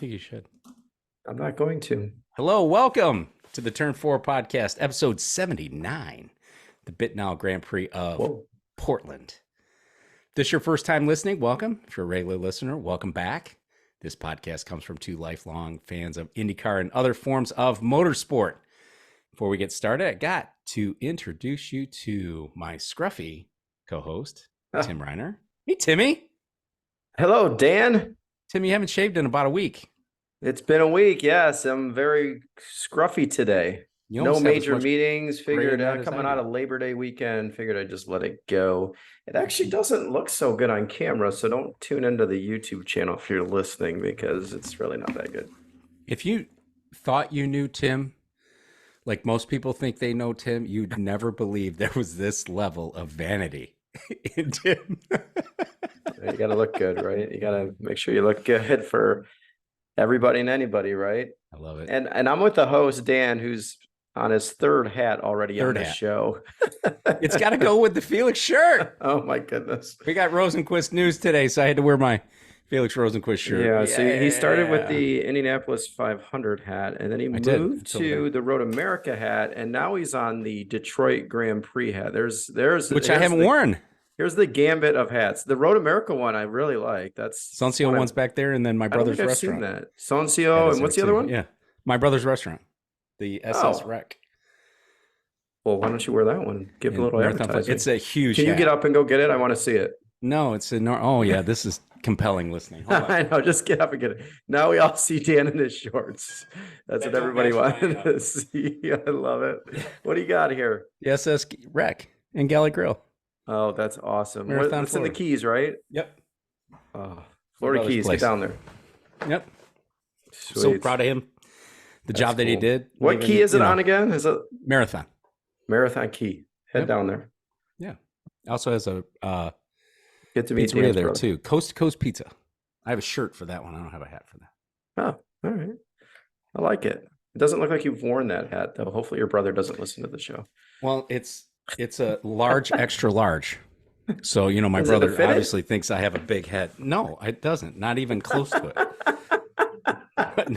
think you should. I'm not going to. Hello, welcome to the Turn 4 podcast, episode 79, the Bitnile Grand Prix of Portland. If this is your first time listening, welcome. If you're a regular listener, welcome back. This podcast comes from two lifelong fans of IndyCar and other forms of motorsport. Before we get started, I got to introduce you to my scruffy co-host, Tim Reiner. Hey, Timmy. Hello, Dan. Tim, you haven't shaved in about a week. It's been a week. Yes, I'm very scruffy today. No major meetings. Figured coming out of Labor Day weekend, figured I'd just let it go. It actually doesn't look so good on camera, so don't tune into the YouTube channel if you're listening, because it's really not that good. If you thought you knew Tim, like most people think they know Tim, you'd never believe there was this level of vanity in Tim. You got to look good, right? You got to make sure you look good for everybody and anybody, right? I love it. And I'm with the host, Dan, who's on his third hat already on this show. It's got to go with the Felix shirt. Oh, my goodness. We got Rosenquist news today, so I had to wear my Felix Rosenquist shirt. Yeah, so he started with the Indianapolis 500 hat, and then he moved to the Road America hat, and now he's on the Detroit Grand Prix hat. Which I haven't worn. Here's the gambit of hats. The Road America one I really like. That's Soncio one's back there, and then my brother's restaurant. I've seen that. Soncio, and what's the other one? Yeah, my brother's restaurant, the SS Rec. Well, why don't you wear that one? Give a little advertising. It's a huge. Can you get up and go get it? I want to see it. No, it's a. Oh yeah, this is compelling listening. Hold on. I know. Just get up and get it. Now we all see Dan in his shorts. That's what everybody wanted to see. I love it. What do you got here? The SS Rec and Galley Grill. Oh, that's awesome. What's in the Keys, right? Yep. Florida Keys, get down there. Yep. Sweet. So proud of him. The job that he did. What key is it on again? Is it Marathon? Marathon Key. Head down there. Yeah. Also has a get to meet pizzeria there too. Coast to Coast Pizza. I have a shirt for that one. I don't have a hat for that. Oh, all right. I like it. It doesn't look like you've worn that hat though. Hopefully your brother doesn't listen to the show. Well, it's a large, extra large. So, my brother obviously thinks I have a big head. No, it doesn't. Not even close to it.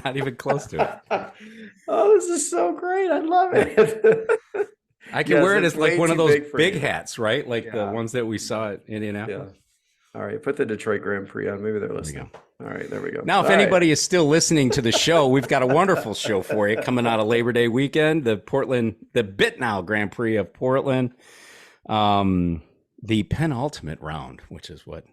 Not even close to it. Oh, this is so great. I love it. I can wear it as like one of those big hats, right? Like the ones that we saw at Indianapolis. Yeah. All right. Put the Detroit Grand Prix on. Maybe they're listening. All right. There we go. Now, if anybody is still listening to the show, we've got a wonderful show for you coming out of Labor Day weekend, the Bitnile Grand Prix of Portland. The penultimate round, which is what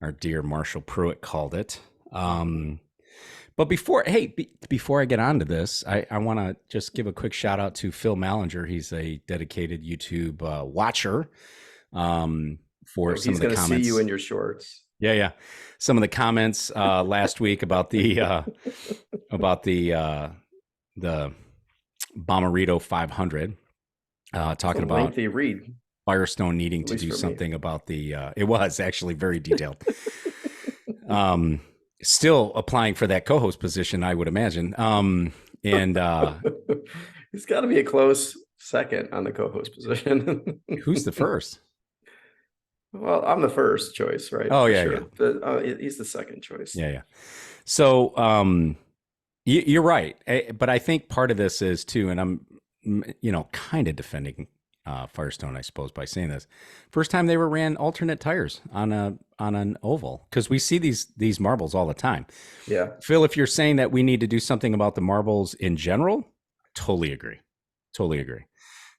our dear Marshall Pruitt called it. But before I get on to this, I want to just give a quick shout out to Phil Mallinger. He's a dedicated YouTube watcher. For some of the comments, he's going to see you in your shorts. Yeah. Some of the comments last week about the Bommarito 500, talking about lengthy read. Firestone needing to do something about the. It was actually very detailed. Still applying for that co-host position, I would imagine. And he's got to be a close second on the co-host position. Who's the first? Well, I'm the first choice, right? Oh, yeah, sure. But, he's the second choice. Yeah. So you're right. But I think part of this is, too, and I'm, kind of defending Firestone, I suppose, by saying this. First time they ran alternate tires on an oval, because we see these marbles all the time. Yeah. Phil, if you're saying that we need to do something about the marbles in general, totally agree.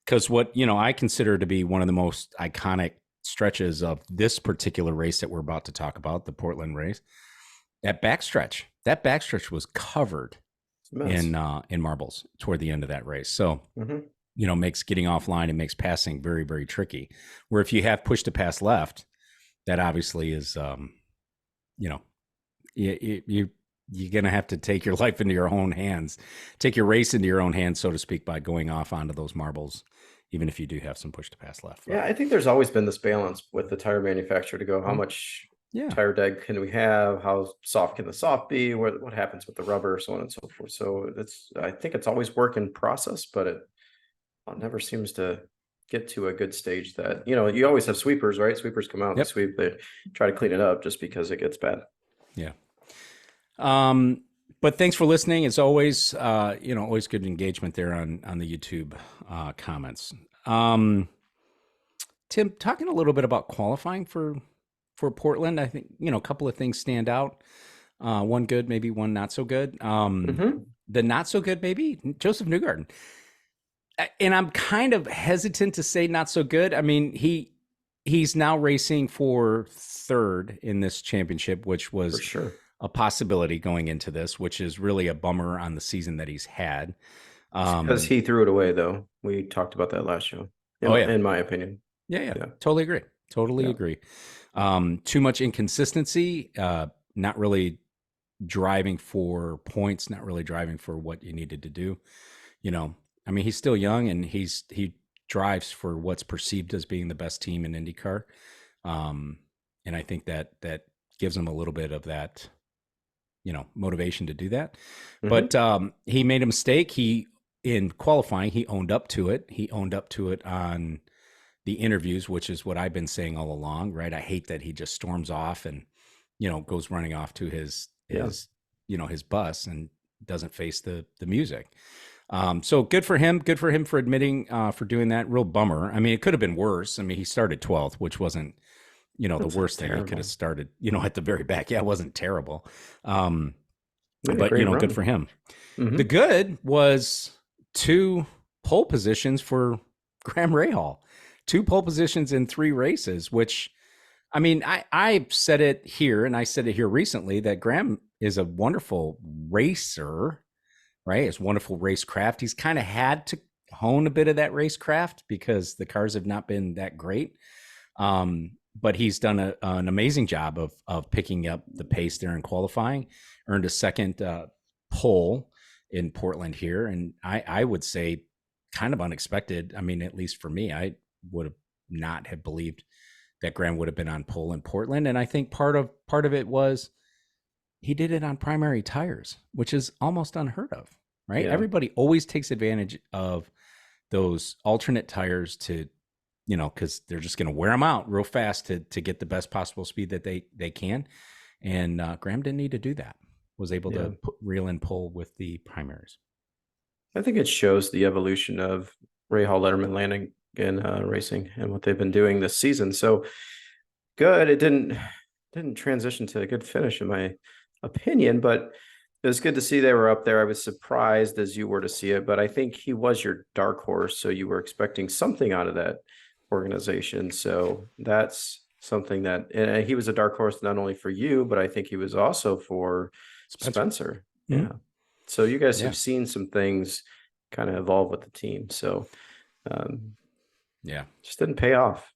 Because what, I consider to be one of the most iconic stretches of this particular race that we're about to talk about, the Portland race, that backstretch was covered in marbles toward the end of that race. So, makes getting offline and makes passing very, very tricky. Where if you have push to pass left, that obviously is, you're going to have to take your life into your own hands, take your race into your own hands, so to speak, by going off onto those marbles, even if you do have some push to pass left. Yeah, I think there's always been this balance with the tire manufacturer to go, how much tire dead can we have? How soft can the soft be? What happens with the rubber, so on and so forth. So I think it's always work in process, but it never seems to get to a good stage that, you always have sweepers, right? Sweepers come out, they sweep, they try to clean it up just because it gets bad. Yeah. But thanks for listening. As always, always good engagement there on the YouTube comments. Tim, talking a little bit about qualifying for Portland, I think a couple of things stand out. One good, maybe one not so good. The not so good, maybe Joseph Newgarden. And I'm kind of hesitant to say not so good. I mean, he's now racing for third in this championship, which was for sure a possibility going into this, which is really a bummer on the season that he's had. Because he threw it away, though. We talked about that last show. In my opinion. Yeah. Totally agree. Totally agree. Too much inconsistency, not really driving for points, not really driving for what you needed to do. I mean, he's still young and he drives for what's perceived as being the best team in IndyCar. And I think that gives him a little bit of that, motivation to do that. But he made a mistake. In qualifying, he owned up to it. He owned up to it on the interviews, which is what I've been saying all along, right? I hate that he just storms off and, goes running off to his bus and doesn't face the music. So good for him. Good for him for admitting, for doing that. Real bummer. I mean, it could have been worse. I mean, he started 12th, which wasn't, the worst thing. He could have started, at the very back. Yeah, it wasn't terrible. But, good for him. The good was 2 pole positions for Graham Rahal. 2 pole positions in 3 races, which, I mean, I've said it here, and I said it here recently, that Graham is a wonderful racer, right? It's wonderful racecraft. He's kind of had to hone a bit of that racecraft because the cars have not been that great. But he's done an amazing job of picking up the pace there in qualifying, earned a second pole in Portland here. And I would say kind of unexpected. I mean, at least for me, I would have not have believed that Graham would have been on pole in Portland. And I think part of it was he did it on primary tires, which is almost unheard of, right? Yeah. Everybody always takes advantage of those alternate tires to, because they're just going to wear them out real fast to get the best possible speed that they can. And Graham didn't need to do that. Was able to reel in pole with the primaries. I think it shows the evolution of Rahal, Letterman, Lanigan racing and what they've been doing this season. So good. It didn't transition to a good finish in my opinion, but it was good to see they were up there. I was surprised as you were to see it, but I think he was your dark horse. So you were expecting something out of that organization. So that's something that, and he was a dark horse, not only for you, but I think he was also for Spencer. Mm-hmm. Yeah. So you guys have seen some things kind of evolve with the team. So, just didn't pay off.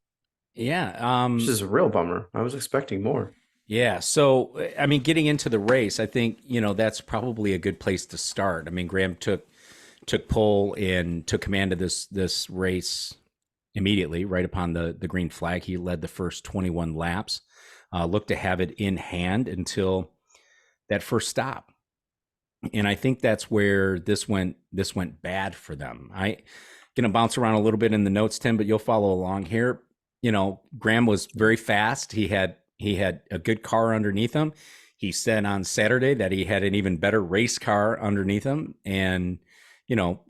Yeah. Which is a real bummer. I was expecting more. Yeah. So, I mean, getting into the race, I think, that's probably a good place to start. I mean, Graham took pole and took command of this race immediately, right upon the green flag. He led the first 21 laps, looked to have it in hand until that first stop. And I think that's where this went bad for them. I going to bounce around a little bit in the notes, Tim, but you'll follow along here. Graham was very fast. He had a good car underneath him. He said on Saturday that he had an even better race car underneath him, and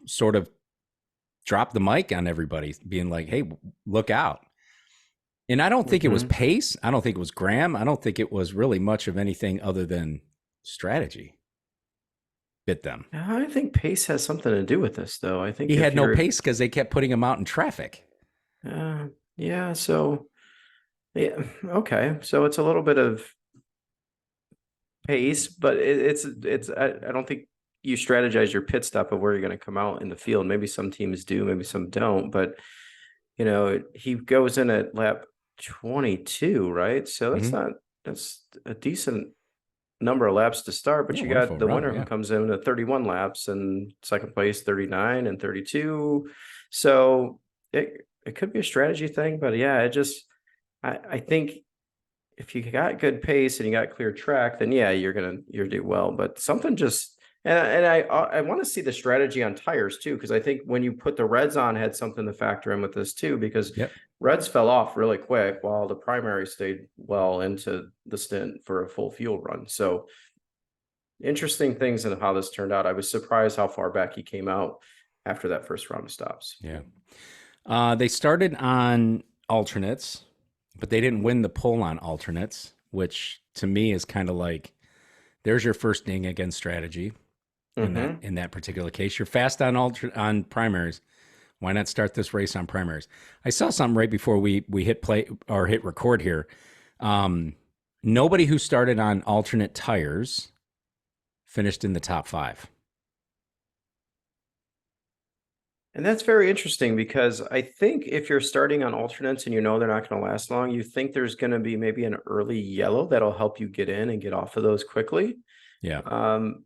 sort of dropped the mic on everybody, being like, hey, look out. And I don't think it was pace. I don't think it was Graham. I don't think it was really much of anything other than strategy bit them. I think pace has something to do with this, though. I think he had no pace because they kept putting him out in traffic. Yeah. So, yeah. Okay. So it's a little bit of pace, but it's. I don't think you strategize your pit stop of where you're going to come out in the field. Maybe some teams do, maybe some don't. But he goes in at lap 22, right? So that's a decent number of laps to start, but you got the winner who comes in at 31 laps, and second place 39 and 32. So it could be a strategy thing, but I think if you got good pace and you got clear track, then you're do well. But something just, and I want to see the strategy on tires too, because I think when you put the Reds on, had something to factor in with this too, because Reds fell off really quick while the primary stayed well into the stint for a full fuel run. So interesting things in how this turned out. I was surprised how far back he came out after that first round of stops. Yeah. They started on alternates, but they didn't win the pole on alternates, which to me is kind of like there's your first ding against strategy in that particular case. You're fast on primaries. Why not start this race on primaries? I saw something right before we hit play or hit record here. Nobody who started on alternate tires finished in the top 5. And that's very interesting because I think if you're starting on alternates and you know they're not going to last long, you think there's going to be maybe an early yellow that'll help you get in and get off of those quickly. Yeah.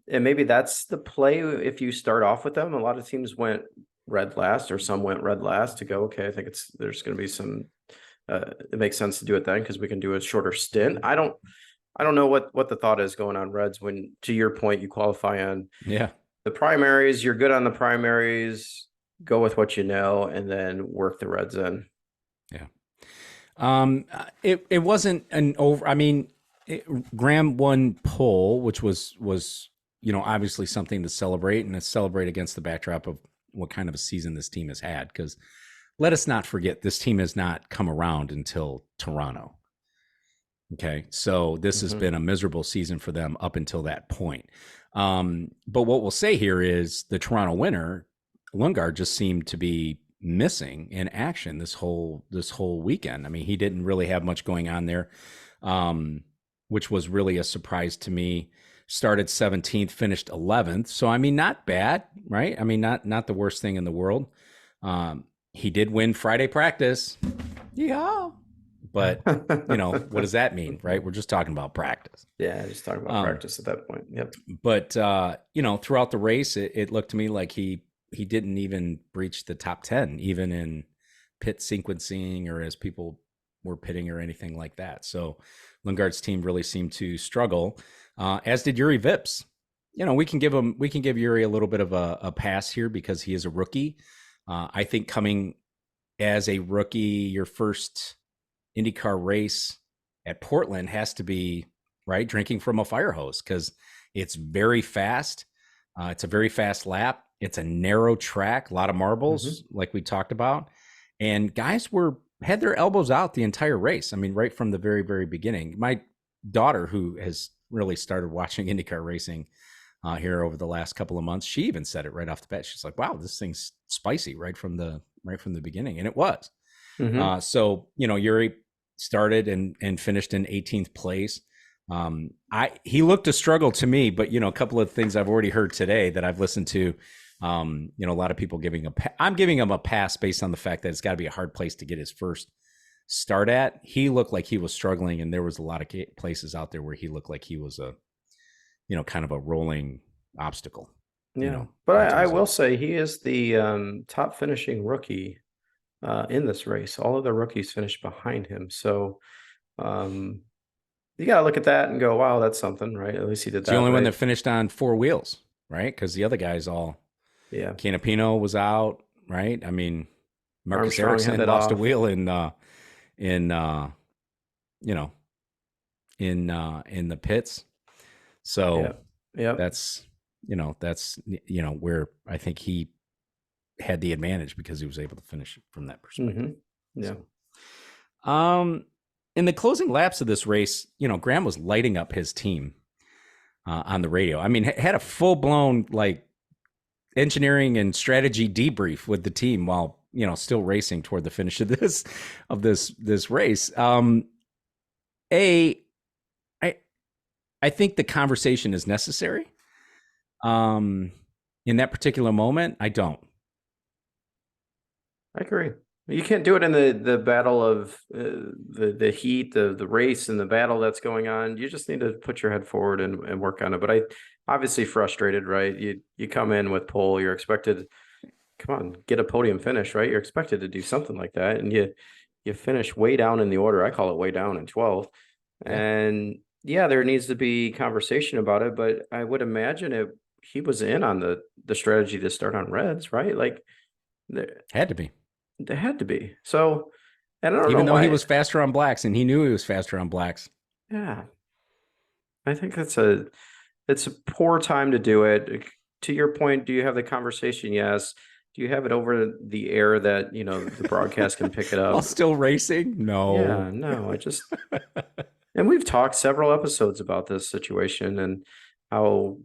And maybe that's the play if you start off with them. A lot of teams went red last, or some went red last to go, okay, I think there's going to be some, it makes sense to do it then because we can do a shorter stint. I don't know what the thought is going on reds when, to your point, you qualify on the primaries, you're good on the primaries, go with what you know, and then work the reds in. Yeah. It wasn't an over, I mean, Graham won pole, which was, obviously something to celebrate, and to celebrate against the backdrop of what kind of a season this team has had. Because let us not forget, this team has not come around until Toronto. Okay. So this has been a miserable season for them up until that point. But what we'll say here is the Toronto winner, Lundgaard, just seemed to be missing in action this whole weekend. I mean, he didn't really have much going on there, which was really a surprise to me. Started 17th, finished 11th. So, I mean, not bad, right? I mean, not the worst thing in the world. He did win Friday practice. Yeah. But, what does that mean, right? We're just talking about practice. Yeah, just talking about practice at that point. Yep. But, throughout the race, it looked to me like he didn't even breach the top 10, even in pit sequencing or as people were pitting or anything like that. So Lundgaard's team really seemed to struggle, as did Yuri Vips. We can give Yuri a little bit of a pass here because he is a rookie. I think coming as a rookie, your first IndyCar race at Portland has to be, right, drinking from a fire hose because it's very fast. It's a very fast lap. It's a narrow track, a lot of marbles, like we talked about. And guys had their elbows out the entire race. I mean, right from the very, very beginning. My daughter, who has really started watching IndyCar racing here over the last couple of months, she even said it right off the bat. She's like, wow, this thing's spicy right from the beginning. And it was. So, Yuri started and finished in 18th place. He looked a struggle to me, but a couple of things I've already heard today that I've listened to, a lot of people I'm giving him a pass based on the fact that it's got to be a hard place to get his first start at. He looked like he was struggling, and there was a lot of places out there where he looked like he was a, kind of a rolling obstacle. Yeah, but I will say he is the top finishing rookie in this race. All of the rookies finished behind him, so you got to look at that and go, wow, that's something, right? At least he did that. It's the only one that finished on 4 wheels, right? Because the other guys all, Canapino was out, right? I mean, Marcus Ericsson lost a wheel in the pits. So that's where I think he had the advantage because he was able to finish from that perspective. Yeah. So, in the closing laps of this race, Graham was lighting up his team on the radio. I mean, had a full-blown engineering and strategy debrief with the team while still racing toward the finish of this race. I think the conversation is necessary. In that particular moment, I don't. I agree. You can't do it in the battle of the heat, the race and the battle that's going on. You just need to put your head forward and work on it. But I obviously frustrated, right? You come in with pole, you're expected, come on, get a podium finish, right? You're expected to do something like that. And you finish way down in the order. I call it way down in 12th. And there needs to be conversation about it, but I would imagine he was in on the strategy to start on reds, right? Like had to be. They had to be. So, and I don't know even though he was faster on blacks, and he knew he was faster on blacks. Yeah, I think that's a it's a poor time to do it. To your point, do you have the conversation? Yes. Do you have it over the air that, the broadcast can pick it While up? still racing? No. Yeah, no, and we've talked several episodes about this situation and how,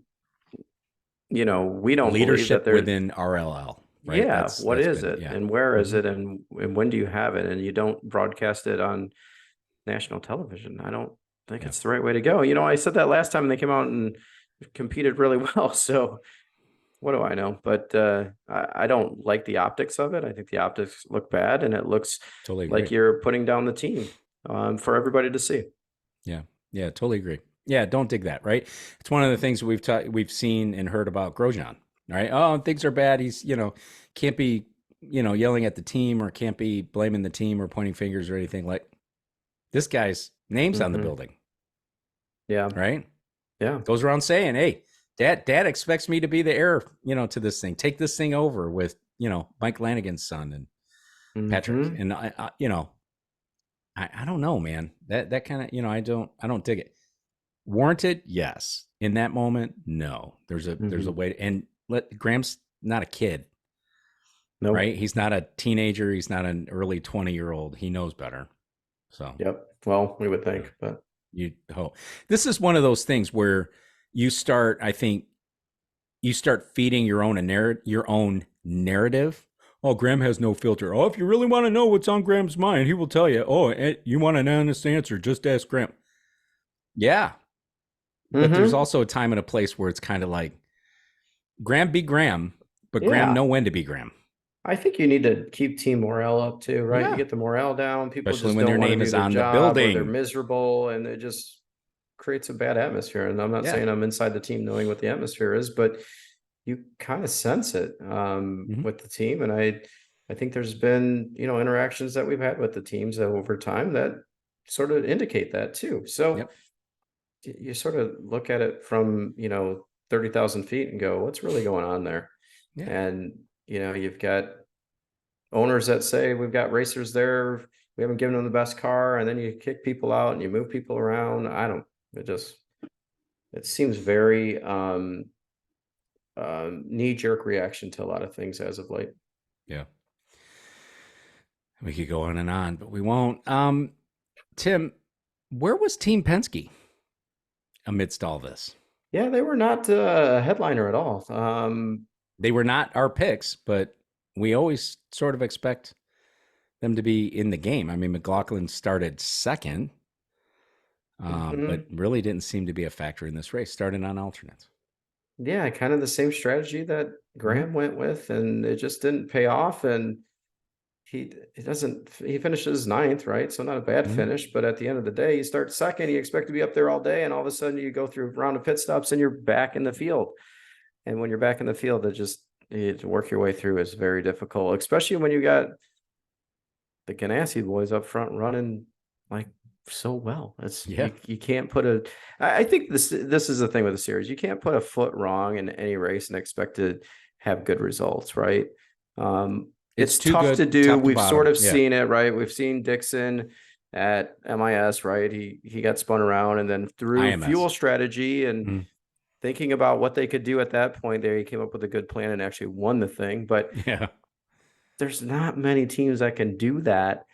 we don't believe that Leadership there, within RLL, right? yeah, what That's is been, it yeah. and where is Mhm. it and when do you have it? And you don't broadcast it on national television. I don't think Yeah, it's the right way to go. I said that last time and they came out and competed really well. So what do I know? But I don't like the optics of it. I think the optics look bad, and it looks totally like agree. you're putting down the team for everybody to see. Yeah, yeah, totally agree. Yeah, don't dig that, right? It's one of the things we've seen and heard about Grosjean, right? Oh, things are bad. He's, can't be, yelling at the team or can't be blaming the team or pointing fingers or anything. Like, this guy's name's on the Hmm. building, Yeah, right? yeah. Goes around saying, "Hey, dad expects me to be the heir, to this thing. Take this thing over with, Mike Lanigan's son and Patrick." Hmm. And I don't know, man. That kind of, I don't dig it. Warranted, yes. In that moment, no. There's a Hmm. way and Graham's not a kid, Nope. right? He's not a teenager. He's not an early 20-year-old. He knows better. So Yep. Well, we would yeah, think, but you hope this is one of those things where I think you start feeding your own narrative. Oh, Graham has no filter. Oh, if you really want to know what's on Graham's mind, he will tell you. Oh, you want an honest answer? Just ask Graham. Yeah, but there's hmm. also a time and a place where it's kind of like Graham be Graham, but Graham Yeah. know when to be Graham. I think you need to keep team morale up too, right? You Yeah, get the morale down. People especially just when don't their want to name do is their on the job or they're building. miserable and it just creates a bad atmosphere. And I'm not Yeah. saying I'm inside the team knowing what the atmosphere is, but you kind of sense it Mm-hmm. with the team. And I think there's been, interactions that we've had with the teams over time that sort of indicate that too. So Yep. you sort of look at it from, 30,000 feet and go, what's really going on there? Yeah. And, you've got owners that say we've got racers there, we haven't given them the best car, and then you kick people out and you move people around. It seems very knee-jerk reaction to a lot of things as of late. Yeah. We could go on, but we won't. Tim, where was Team Penske amidst all this? Yeah, they were not a headliner at all. They were not our picks, but we always sort of expect them to be in the game. I mean, McLaughlin started second, but mhm. really didn't seem to be a factor in this race, starting on alternates. Yeah, kind of the same strategy that Mm-hmm. Graham went with, and it just didn't pay off. And he finishes ninth, right? So not a bad Mm-hmm. finish, but at the end of the day, you start second, you expect to be up there all day, and all of a sudden you go through a round of pit stops and you're back in the field. And when you're back in the field, to work your way through is very difficult, especially when you got the Ganassi boys up front running like so well. It's Yeah. you can't put a. I think this is the thing with the series. You can't put a foot wrong in any race and expect to have good results, right? It's It's too tough to good do. top to We've sort bottom. of Yeah. seen it, right? We've seen Dixon at MIS, right? He got spun around, and then through IMS. fuel strategy and Mm. thinking about what they could do at that point, there he came up with a good plan and actually won the thing. But Yeah. there's not many teams that can do that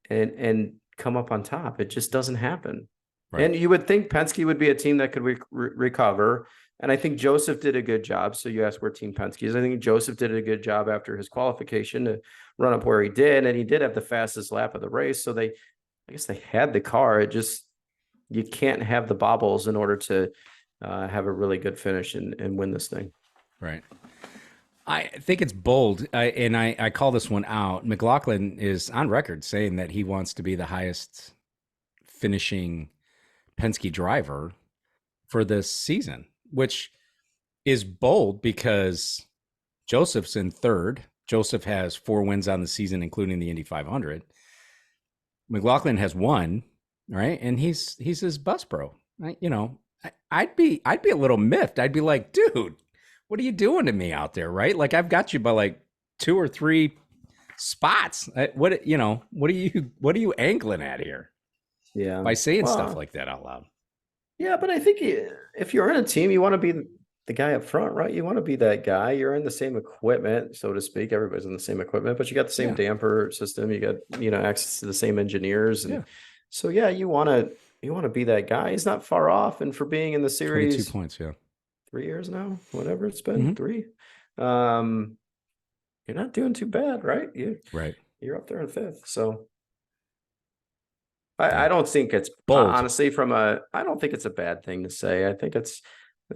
and come up on top. It just doesn't happen. Right. And you would think Penske would be a team that could recover. And I think Joseph did a good job. So you asked where Team Penske is. I think Joseph did a good job after his qualification to run up where he did. And he did have the fastest lap of the race. So I guess they had the car. It just, you can't have the bobbles in order to have a really good finish and win this thing. Right. I think it's bold, and I call this one out. McLaughlin is on record saying that he wants to be the highest finishing Penske driver for this season, which is bold because Joseph's in third. Joseph has 4 wins on the season, including the Indy 500. McLaughlin has one, right? And he's his bus bro. I'd be a little miffed. I'd be like, dude, what are you doing to me out there, right? Like I've got you by like 2 or 3 spots. What are you angling at here Yeah. by saying stuff Well, like that out loud? Yeah, but I think if you're in a team, you want to be the guy up front, right? You want to be that guy. You're in the same equipment, so to speak. Everybody's in the same equipment, but you got the same Yeah. damper system. You got, access to the same engineers. And Yeah. so, yeah, you want to be that guy. He's not far off. And for being in the 22 series points. Yeah. 3 years now, whatever it's been, Mm-hmm. three, um, you're not doing too bad, right? Right. You're up there in fifth. So Yeah. I don't think it's Bold. honestly I don't think it's a bad thing to say. I think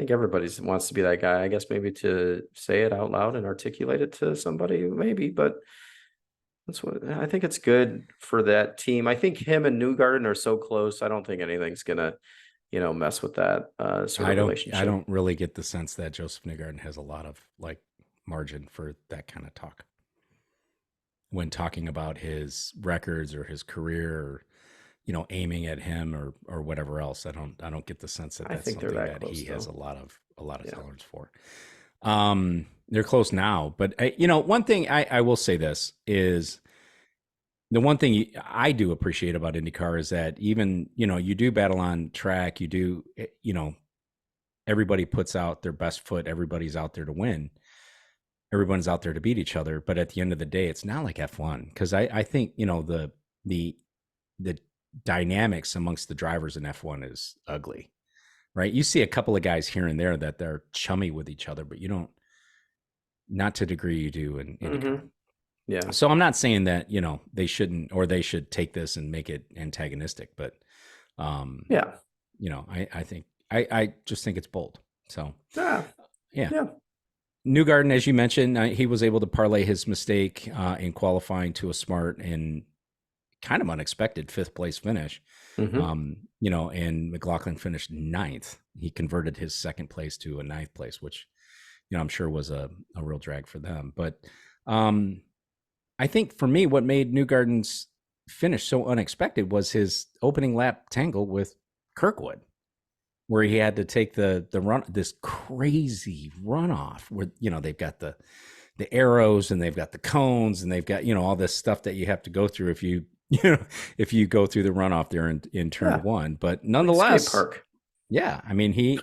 everybody wants to be that guy. I guess maybe to say it out loud and articulate it to somebody, maybe, but that's what I think. It's good for that team. I think him and Newgarden are so close. I don't think anything's gonna, mess with that sort of I relationship. don't really get the sense that Joseph Newgarden has a lot of like margin for that kind of talk when talking about his records or his career or, aiming at him or whatever else. I don't get the sense that I that's think they're something that that close he has though. a lot of Yeah. tolerance for. They're close now, but one thing I will say this is the one thing I do appreciate about IndyCar is that even, you do battle on track, you do, everybody puts out their best foot. Everybody's out there to win. Everyone's out there to beat each other. But at the end of the day, it's not like F1 because I think, the dynamics amongst the drivers in F1 is ugly, right? You see a couple of guys here and there that they're chummy with each other, but you don't, not to the degree you do in IndyCar. Mm-hmm. Yeah. So I'm not saying that, they shouldn't, or they should take this and make it antagonistic, but, Yeah. I think, I just think it's bold. So, Ah, yeah. yeah. Newgarden, as you mentioned, he was able to parlay his mistake in qualifying to a smart and kind of unexpected fifth place finish. Mm-hmm. And McLaughlin finished ninth. He converted his second place to a ninth place, which, I'm sure was a real drag for them. But I think for me, what made Newgarden's finish so unexpected was his opening lap tangle with Kirkwood, where he had to take the run, this crazy runoff where, they've got the arrows and they've got the cones and they've got, all this stuff that you have to go through if you, if you go through the runoff there in turn one. But nonetheless, skate park. Yeah, I mean, he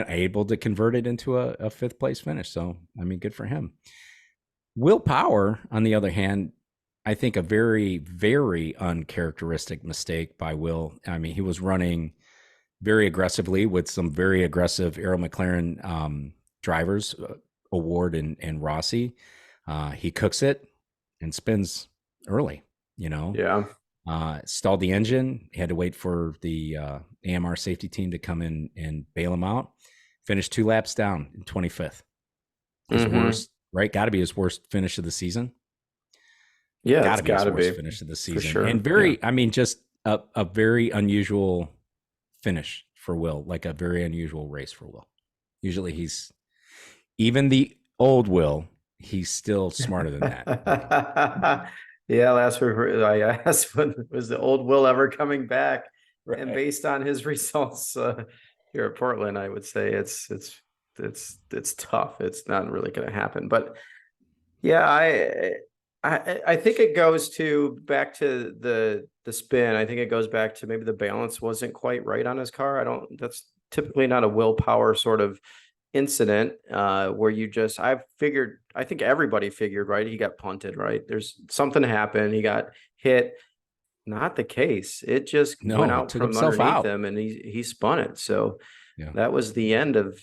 able to convert it into a fifth place finish. So, I mean, good for him. Will Power, on the other hand, I think a very, very uncharacteristic mistake by Will. I mean, he was running very aggressively with some very aggressive Aero McLaren drivers, Award and Rossi. He cooks it and spins early, Yeah. Stalled the engine. He had to wait for the AMR safety team to come in and bail him out. Finished 2 laps down in 25th. His worst, right? Got to be his worst finish of the season. Yeah, Got to be his worst finish of the season. sure. And very, I mean, just a very unusual finish for Will, like a very unusual race for Will. Usually he's, even the old Will, he's still smarter than that. Yeah, last week I asked when was the old Will ever coming back, Right. and based on his results here at Portland, I would say it's tough. It's not really going to happen. But yeah, I think it goes back to the spin. I think it goes back to maybe the balance wasn't quite right on his car. That's typically not a willpower sort of incident where I think everybody figured, right? He got punted, right? There's something happened. He got hit. Not the case. It just went out took from himself underneath out. him and he spun it. So Yeah. that was the end of,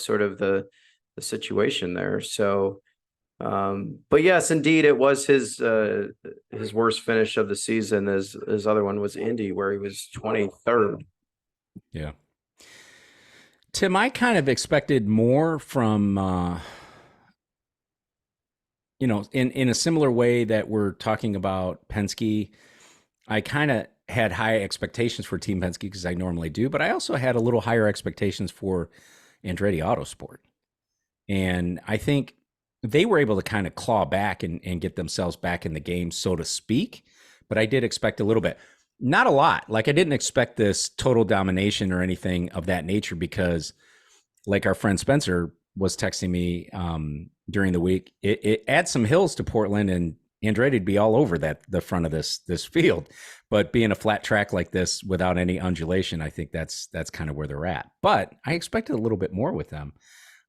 sort of the situation there. So but yes, indeed, it was his worst finish of the season. His other one was Indy, where he was 23rd. Yeah. Tim, I kind of expected more from, in a similar way that we're talking about Penske. I kind of had high expectations for Team Penske because I normally do, but I also had a little higher expectations for Andretti Autosport. And I think they were able to kind of claw back and get themselves back in the game, so to speak. But I did expect a little bit. Not a lot. Like, I didn't expect this total domination or anything of that nature because, like our friend Spencer was texting me during the week, it adds some hills to Portland, and Andretti'd be all over the front of this field. But being a flat track like this without any undulation, I think that's kind of where they're at. But I expected a little bit more with them.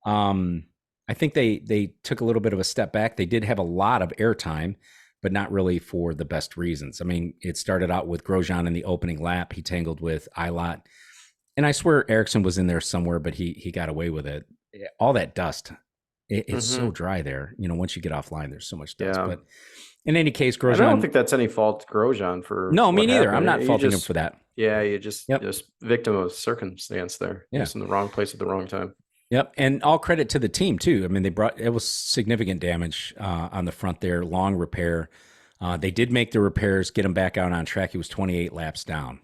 I think they took a little bit of a step back. They did have a lot of airtime, but not really for the best reasons. I mean, it started out with Grosjean in the opening lap. He tangled with Ilott. And I swear Ericsson was in there somewhere, but he got away with it. All that dust, it's so dry there. Once you get offline, there's so much dust. Yeah. But in any case, Grosjean. I don't think that's any fault to Grosjean for. No, me neither. I'm not faulting him for that. Yeah, you just victim of circumstance there. Yeah. Just in the wrong place at the wrong time. Yep, and all credit to the team too. I mean, it was significant damage on the front there, long repair. They did make the repairs, get him back out on track. He was 28 laps down,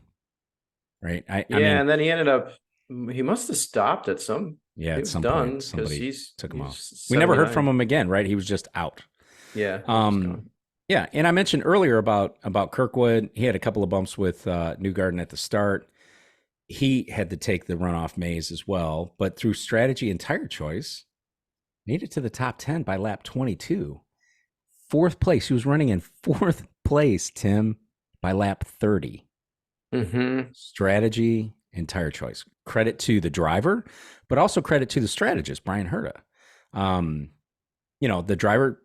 right? I mean, and then he ended up. He must have stopped at some. Yeah, at some point, somebody took him off. 79. We never heard from him again, right? He was just out. Yeah. Yeah, and I mentioned earlier about Kirkwood. He had a couple of bumps with Newgarden at the start. He had to take the runoff maze as well, but through strategy and tire choice, made it to the top 10 by lap 22. Fourth place. He was running in fourth place, Tim, by lap 30. Strategy and tire choice. Credit to the driver, but also credit to the strategist, Brian Herta. The driver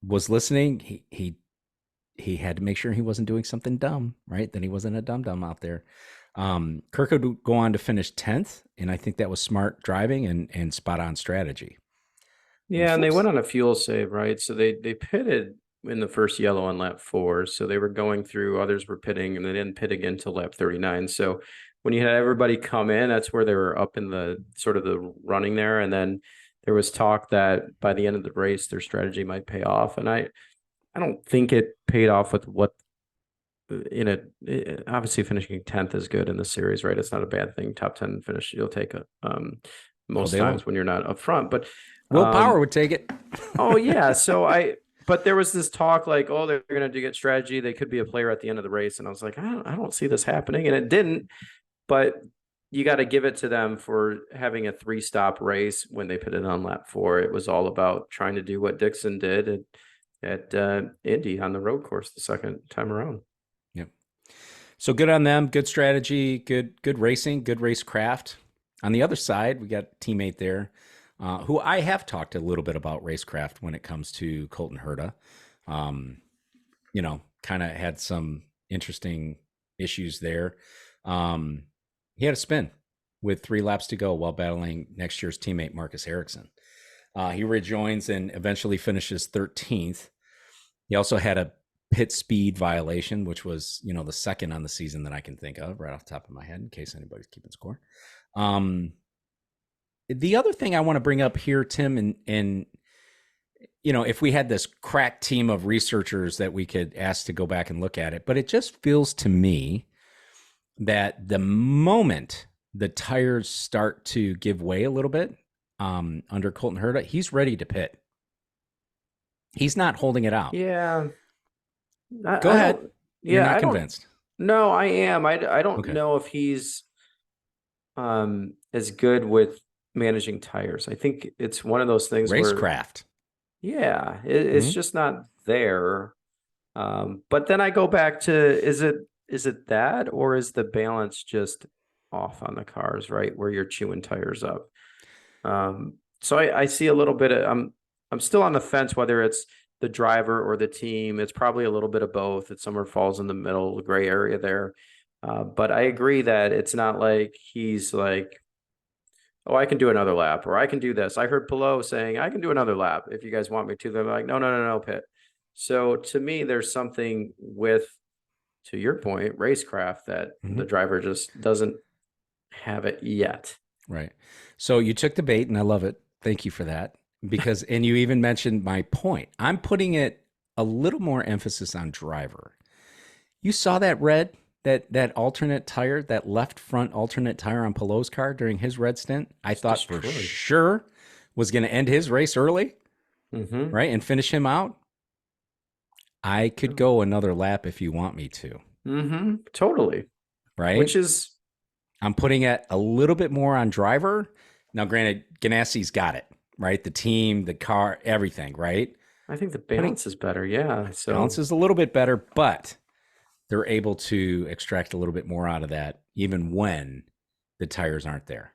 was listening. He had to make sure he wasn't doing something dumb, right? That he wasn't a dum-dum out there. Kirk would go on to finish 10th, and I think that was smart driving and spot-on strategy. Yeah, and they went on a fuel save, right? So they pitted in the first yellow on lap 4, so they were going through, others were pitting, and they didn't pit again until lap 39. So when you had everybody come in, that's where they were up in the sort of the running there, and then there was talk that by the end of the race, their strategy might pay off, and I don't think it paid off with what obviously finishing 10th is good in the series, right? It's not a bad thing. Top 10 finish, you'll take it most times when you're not up front, but Will Power would take it. Oh yeah. But there was this talk like, oh, they're going to get strategy. They could be a player at the end of the race. And I was like, I don't see this happening. And it didn't, but you got to give it to them for having a 3-stop race when they put it on lap 4. It was all about trying to do what Dixon did at Indy on the road course the second time around. Yep. So good on them. Good strategy, good racing, good racecraft. On the other side, we got a teammate there who I have talked a little bit about racecraft when it comes to Colton Herta. Kind of had some interesting issues there. He had a spin with 3 laps to go while battling next year's teammate Marcus Ericsson. He rejoins and eventually finishes 13th. He also had a pit speed violation, which was, the second on the season that I can think of right off the top of my head, in case anybody's keeping score. The other thing I want to bring up here, Tim, and if we had this crack team of researchers that we could ask to go back and look at it, but it just feels to me that the moment the tires start to give way a little bit under Colton Herta, he's ready to pit. He's not holding it out. Yeah. Go ahead. You're not convinced. No, I am. I don't know if he's as good with managing tires. I think it's one of those things racecraft. Yeah, it's just not there. But then I go back to, is it that, or is the balance just off on the cars, right, where you're chewing tires up? So I see a little bit of, I'm still on the fence whether it's the driver or the team. It's probably a little bit of both. It somewhere falls in the middle, the gray area there. But I agree that it's not like he's like, oh, I can do another lap, or I can do this. I heard Pillow saying, I can do another lap if you guys want me to. They're like, no, pit. So to me, there's something with, to your point, racecraft that the driver just doesn't have it yet. Right. So you took the bait, and I love it. Thank you for that. Because, and you even mentioned my point. I'm putting it a little more emphasis on driver. You saw that red, that alternate tire, that left front alternate tire on Pillow's car during his red stint. I thought for sure was going to end his race early, right, and finish him out. I could go another lap if you want me to. Totally. Right. Which is, I'm putting it a little bit more on driver. Now, granted, Ganassi's got it, right? The team, the car, everything, right? I think the balance is better. Yeah. So balance is a little bit better, but they're able to extract a little bit more out of that, even when the tires aren't there.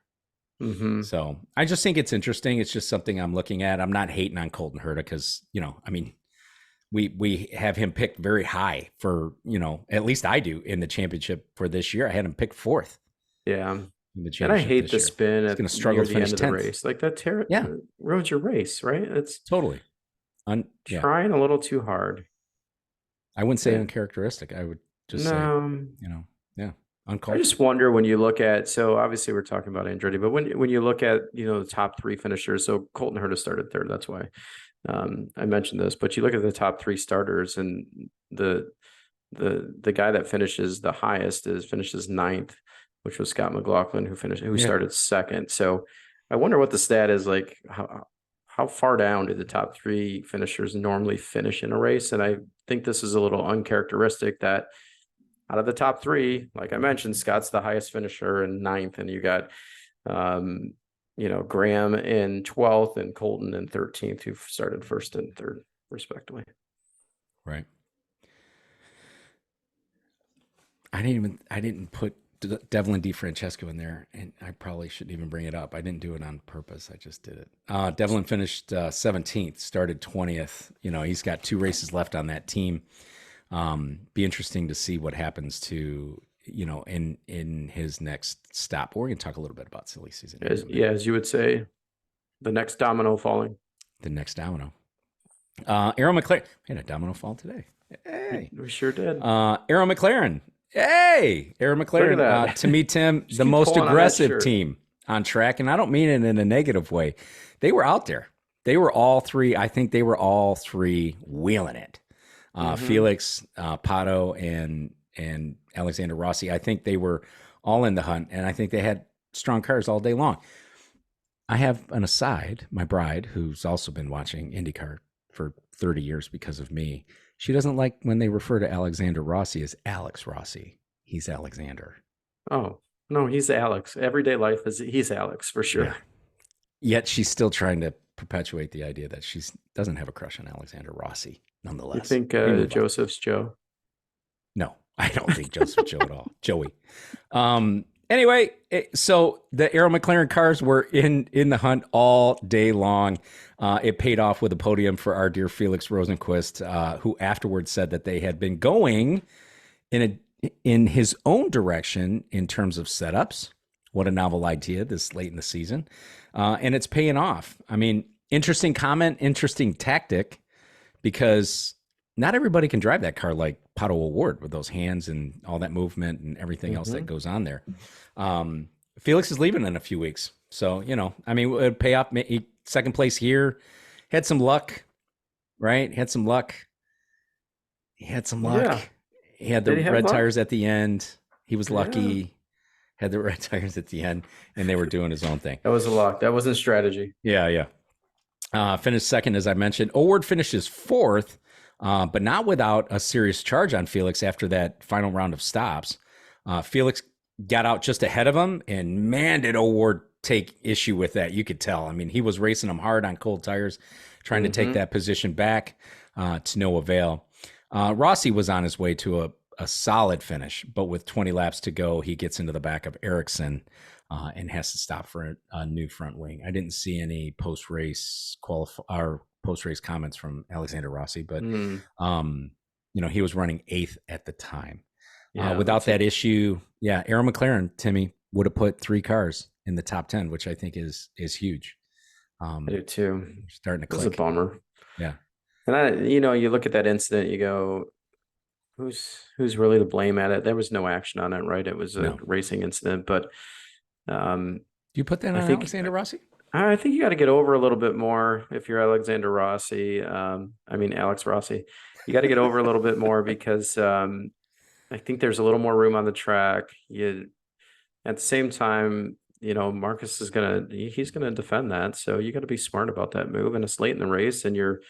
Mm-hmm. So I just think it's interesting. It's just something I'm looking at. I'm not hating on Colton Herta because, I mean, we have him picked very high for, at least I do in the championship for this year. I had him picked fourth. Yeah. In the And I championship hate the year. spin He's at going to struggle near to the finish end of the 10th. race. Like that ruins your race, right? It's totally trying a little too hard. I wouldn't say uncharacteristic. I would just say, uncalled I just wonder when you look at, so obviously we're talking about Andretti, but when you look at, the top three finishers, so Colton Herta started third. That's why I mentioned this, but you look at the top three starters and the guy that finishes the highest finishes ninth, which was Scott McLaughlin, who started second. So I wonder what the stat is, like how far down do the top three finishers normally finish in a race? And I think this is a little uncharacteristic that out of the top three, like I mentioned, Scott's the highest finisher in ninth, and you got Graham in 12th and Colton in 13th, who started first and third respectively. Right. I didn't put Devlin DeFrancesco in there, and I probably shouldn't even bring it up. I didn't do it on purpose. I just did it. Devlin finished 17th, started 20th. He's got 2 races left on that team. Be interesting to see what happens to, in his next stop. We're going to talk a little bit about silly season. As you would say, the next domino falling. The next domino. Arrow McLaren. We had a domino fall today. Hey. We sure did. Arrow McLaren. Hey, Arrow McLaren. To me, Tim, the most aggressive team on track. And I don't mean it in a negative way. They were out there. They were all three. I think they were all three wheeling it. Felix, Pato, and Alexander Rossi. I think they were all in the hunt, and I think they had strong cars all day long. I have an aside. My bride, who's also been watching IndyCar for 30 years because of me, she doesn't like when they refer to Alexander Rossi as Alex Rossi. He's Alexander. Oh, no, he's Alex. Everyday life he's Alex for sure. Yeah. Yet she's still trying to perpetuate the idea that she doesn't have a crush on Alexander Rossi. Nonetheless, you think Joseph's Joe? No, I don't think Joseph's Joe at all. Joey. Anyway, so the Arrow McLaren cars were in the hunt all day long. It paid off with a podium for our dear Felix Rosenqvist, who afterwards said that they had been going in his own direction in terms of setups. What a novel idea this late in the season. And it's paying off. I mean, interesting comment, interesting tactic, because not everybody can drive that car like Pato O'Ward with those hands and all that movement and everything else that goes on there. Felix is leaving in a few weeks. So, I mean, it would pay off. Second place here. Had some luck, right? Had some luck. He had some luck. Yeah. He had the red tires at the end. He was lucky. Yeah. Had the red tires at the end, and they were doing his own thing. That was a luck. That wasn't strategy. Yeah. Finished second, as I mentioned. O'Ward finishes fourth, but not without a serious charge on Felix after that final round of stops. Felix got out just ahead of him, and man, did O'Ward take issue with that. You could tell. I mean, he was racing him hard on cold tires, trying to take that position back to no avail. Rossi was on his way to a solid finish, but with 20 laps to go, he gets into the back of Ericsson and has to stop for a new front wing. I didn't see any post-race comments from Alexander Rossi, but he was running 8th at the time. Without that issue, Arrow McLaren, Timmy, would have put 3 cars in the top 10, which I think is huge. I do too. Starting to click. It's a bummer. Yeah. And you look at that incident, you go, who's really to blame at it? There was no action on it, right? It was a racing incident, but do you put that on Alexander Rossi? I think you got to get over a little bit more if you're Alexander Rossi. Alex Rossi. You got to get over a little bit more because I think there's a little more room on the track. At the same time, Marcus is he's gonna defend that. So you got to be smart about that move. And it's late in the race, and you're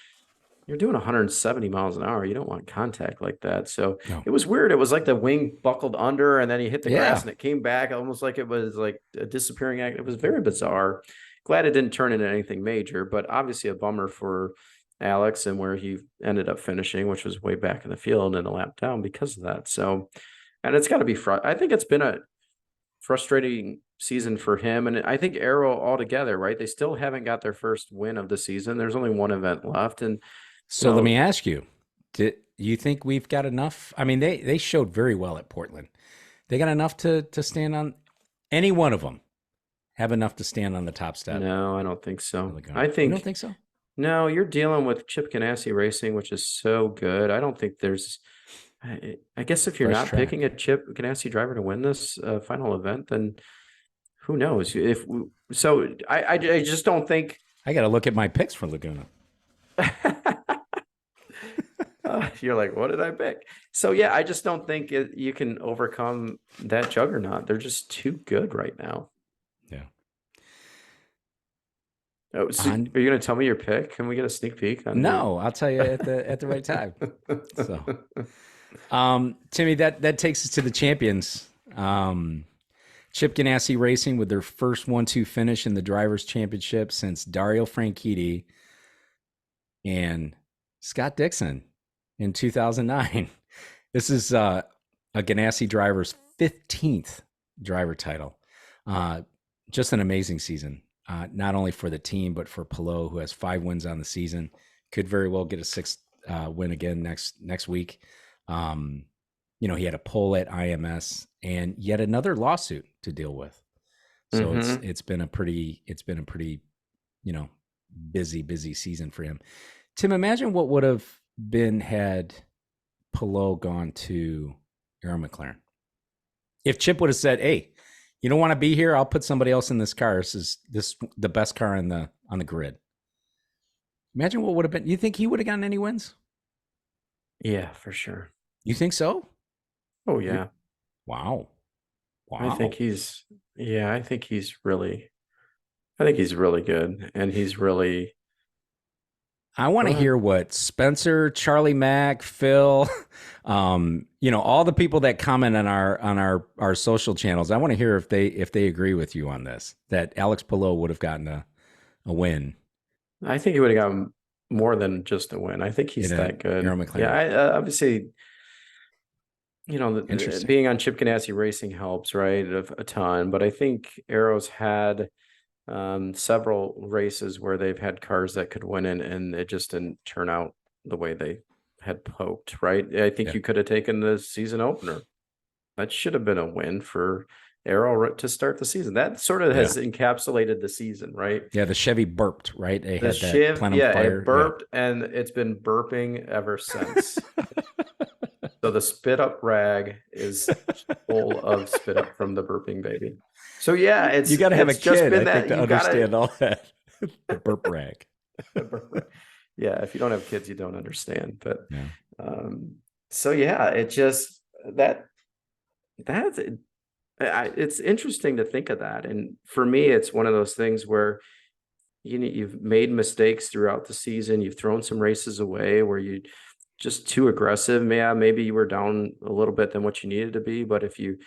doing 170 miles an hour. You don't want contact like that. So It was weird. It was like the wing buckled under, and then he hit the grass, and it came back almost like it was like a disappearing act. It was very bizarre. Glad it didn't turn into anything major, but obviously a bummer for Alex and where he ended up finishing, which was way back in the field and a lap down because of that. So, and it's got to be I think it's been a frustrating season for him, and I think Arrow altogether, right? They still haven't got their first win of the season. There's only one event left, and so let me ask you: do you think we've got enough? I mean, they showed very well at Portland. They got enough to stand on any one of them. Have enough to stand on the top step? No, I don't think so. I think you don't think so. No, you're dealing with Chip Ganassi Racing, which is so good. I don't think there's. I guess if you're not picking a Chip Ganassi driver to win this final event, then who knows? I just don't think. I got to look at my picks for Laguna. You're like, what did I pick? So yeah, I just don't think you can overcome that juggernaut. They're just too good right now. Yeah. Oh, so are you going to tell me your pick? Can we get a sneak peek? No, I'll tell you at the right time. So, Timmy, that takes us to the champions. Chip Ganassi Racing with their first 1-2 finish in the Drivers' Championship since Dario Franchitti and Scott Dixon in 2009. This is a Ganassi driver's 15th driver title. Just an amazing season, not only for the team, but for Palou, who has 5 wins on the season. Could very well get a 6th win again next week. He had a pole at IMS and yet another lawsuit to deal with. So it's been a pretty, busy season for him. Tim, imagine what would have been had Palou gone to Arrow McLaren. If Chip would have said, "Hey, you don't want to be here? I'll put somebody else in this car. This is the best car on the grid." Imagine what would have been. You think he would have gotten any wins? Yeah, for sure. You think so? Oh yeah. Wow. I think he's really good, and he's really. I want to hear what Spencer, Charlie Mack, Phil, all the people that comment on our social channels. I want to hear if they agree with you on this, that Alex Palou would have gotten a win. I think he would have gotten more than just a win. I think he's that good. Yeah, obviously, being on Chip Ganassi Racing helps, right? A ton, but I think Arrow's had several races where they've had cars that could win and it just didn't turn out the way they had hoped, right? I think you could have taken the season opener. That should have been a win for Arrow to start the season. That sort of has encapsulated the season, right? Yeah, the Chevy burped, right? They had that plenum fire. It burped, and it's been burping ever since. So the spit up rag is full of spit up from the burping baby. So yeah, you got to have a kid, I think, to understand all that. The burp rag. Yeah, if you don't have kids, you don't understand. But so yeah, it just it's interesting to think of that. And for me, it's one of those things where you've made mistakes throughout the season. You've thrown some races away where you just too aggressive. Yeah, maybe you were down a little bit than what you needed to be, but if you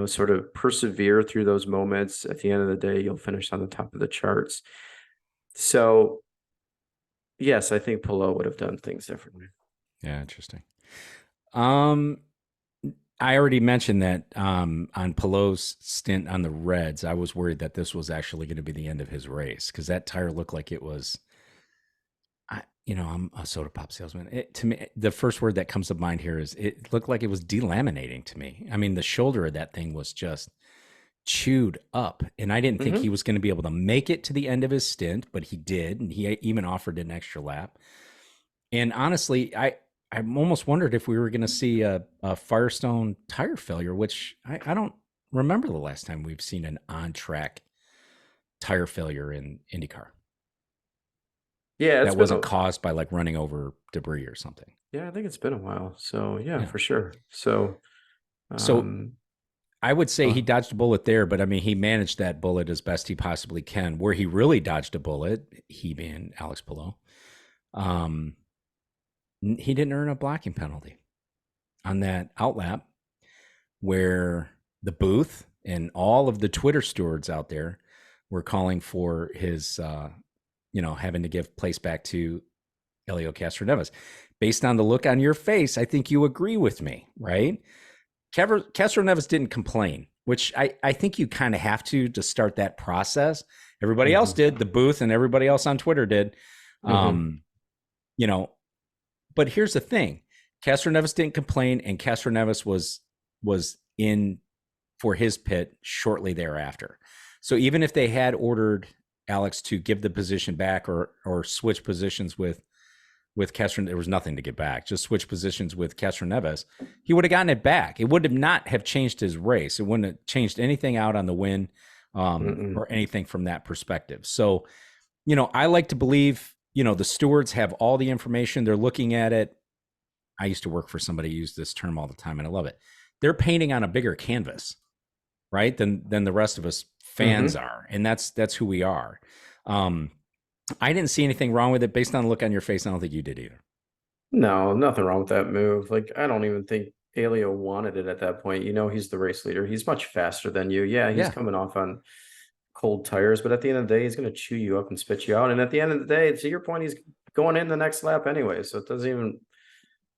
sort of persevere through those moments, at the end of the day, you'll finish on the top of the charts. So yes, I think Palou would have done things differently. Yeah, interesting. I already mentioned that on Palou's stint on the Reds, I was worried that this was actually going to be the end of his race because that tire looked like it was. I'm a soda pop salesman. To me, the first word that comes to mind here is it looked like it was delaminating to me. I mean, the shoulder of that thing was just chewed up, and I didn't think he was going to be able to make it to the end of his stint, but he did, and he even offered an extra lap. And honestly, I almost wondered if we were going to see a Firestone tire failure, which I don't remember the last time we've seen an on-track tire failure in IndyCar. Yeah, that wasn't caused by like running over debris or something. Yeah, I think it's been a while. So yeah. For sure. So I would say he dodged a bullet there, but I mean, he managed that bullet as best he possibly can. Where he really dodged a bullet, he being Alex Palou, he didn't earn a blocking penalty on that outlap where the booth and all of the Twitter stewards out there were calling for his, having to give place back to Helio Castroneves. Based on the look on your face, I think you agree with me, right? Castroneves didn't complain, which I think you kind of have to start that process. Everybody else did, the booth and everybody else on Twitter did. You know, but here's the thing. Castroneves didn't complain, and Castroneves was in for his pit shortly thereafter. So even if they had ordered Alex to give the position back or switch positions with Castroneves, there was nothing to get back. Just switch positions with Castroneves, he would have gotten it back. It would have not have changed his race. It wouldn't have changed anything out on the win or anything from that perspective. So, you know, I like to believe, you know, the stewards have all the information. They're looking at it. I used to work for somebody who used this term all the time, and I love it. They're painting on a bigger canvas, right? Than the rest of us fans are. And that's who we are. I didn't see anything wrong with it based on the look on your face. I don't think you did either. No, nothing wrong with that move. Like, I don't even think Elio wanted it at that point. You know, he's the race leader. He's much faster than you. Yeah, he's coming off on cold tires, but at the end of the day, he's going to chew you up and spit you out. And at the end of the day, to your point, he's going in the next lap anyway. So it doesn't even,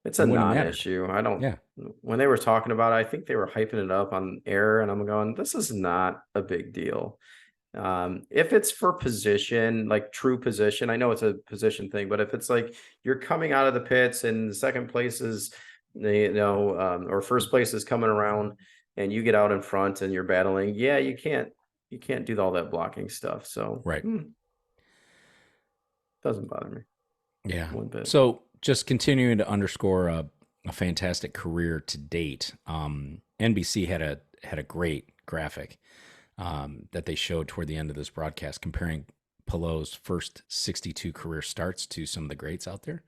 it's a non-issue. I don't, when they were talking about it, I think they were hyping it up on air, and I'm going, this is not a big deal. If it's for position, like true position, I know it's a position thing, but if it's like you're coming out of the pits and the second place is, you know, or first place is coming around and you get out in front and you're battling, you can't do all that blocking stuff. So doesn't bother me. Yeah. One bit. So just continuing to underscore a fantastic career to date. NBC had a great graphic that they showed toward the end of this broadcast, comparing Pallou's first 62 career starts to some of the greats out there.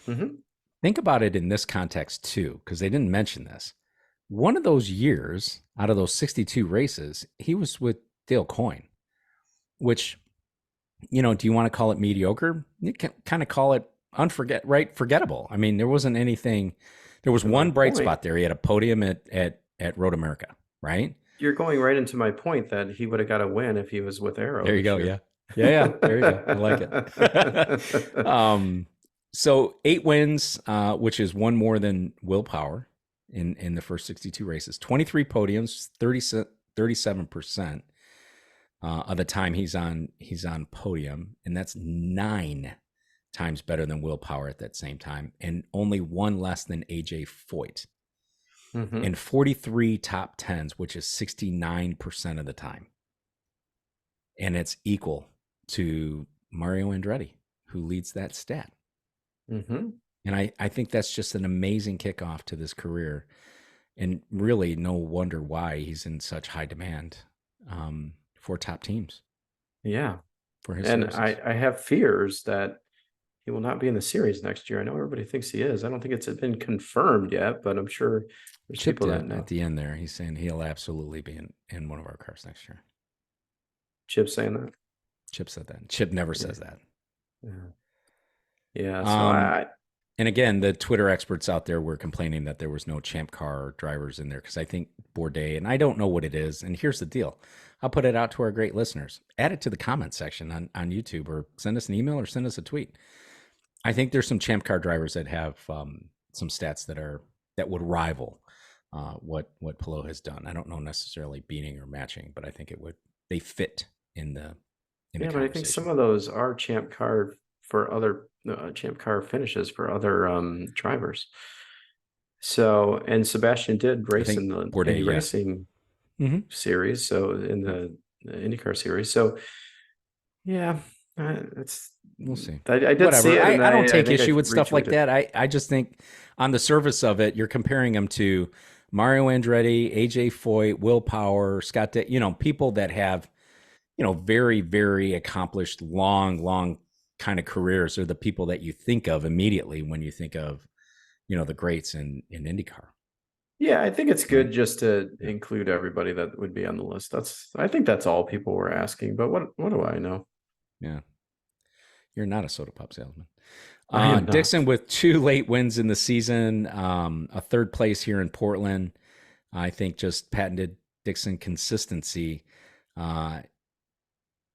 Think about it in this context too, because they didn't mention this. One of those years out of those 62 races, he was with Dale Coyne, which, you know, do you want to call it mediocre? You can kind of call it forgettable. I mean, there wasn't anything. There was one bright spot there. He had a podium at Road America, right? You're going right into my point that he would have got a win if he was with Arrow. There you go. Yeah. There you go. I like it. So 8 wins, which is one more than Will Power in the first 62 races. 23 podiums, 37% of the time he's on podium, and that's 9 times better than Will Power at that same time, and only 1 less than AJ Foyt. And 43 top 10s, which is 69% of the time. And it's equal to Mario Andretti, who leads that stat. And I think that's just an amazing kickoff to this career. And really no wonder why he's in such high demand for top teams. Yeah. For his and I have fears that he will not be in the series next year. I know everybody thinks he is. I don't think it's been confirmed yet, but I'm sure there's Chip people that know. At the end there, he's saying he'll absolutely be in one of our cars next year. Chip saying that? Chip said that. Chip never says that. Yeah. So and again, the Twitter experts out there were complaining that there was no Champ Car drivers in there, because I think Bourdais, and I don't know what it is. And here's the deal. I'll put it out to our great listeners. Add it to the comment section on YouTube, or send us an email or send us a tweet. I think there's some Champ Car drivers that have some stats that would rival what Palou has done. I don't know necessarily beating or matching, but I think they fit in the but I think some of those are Champ Car for other Champ Car finishes for other drivers. So, and Sebastian did race in the Bourdais, Racing series, so in the IndyCar series. So we'll see. I did see it. I don't take issue with stuff like that. I just think on the surface of it, you're comparing them to Mario Andretti, AJ Foyt, Will Power, Scott, people that have, very, very accomplished, long kind of careers are the people that you think of immediately when you think of, the greats in IndyCar. Yeah, I think it's good just to include everybody that would be on the list. I think that's all people were asking, but what do I know? Yeah. You're not a soda pop salesman. Dixon with 2 late wins in the season, a 3rd place here in Portland. I think just patented Dixon consistency.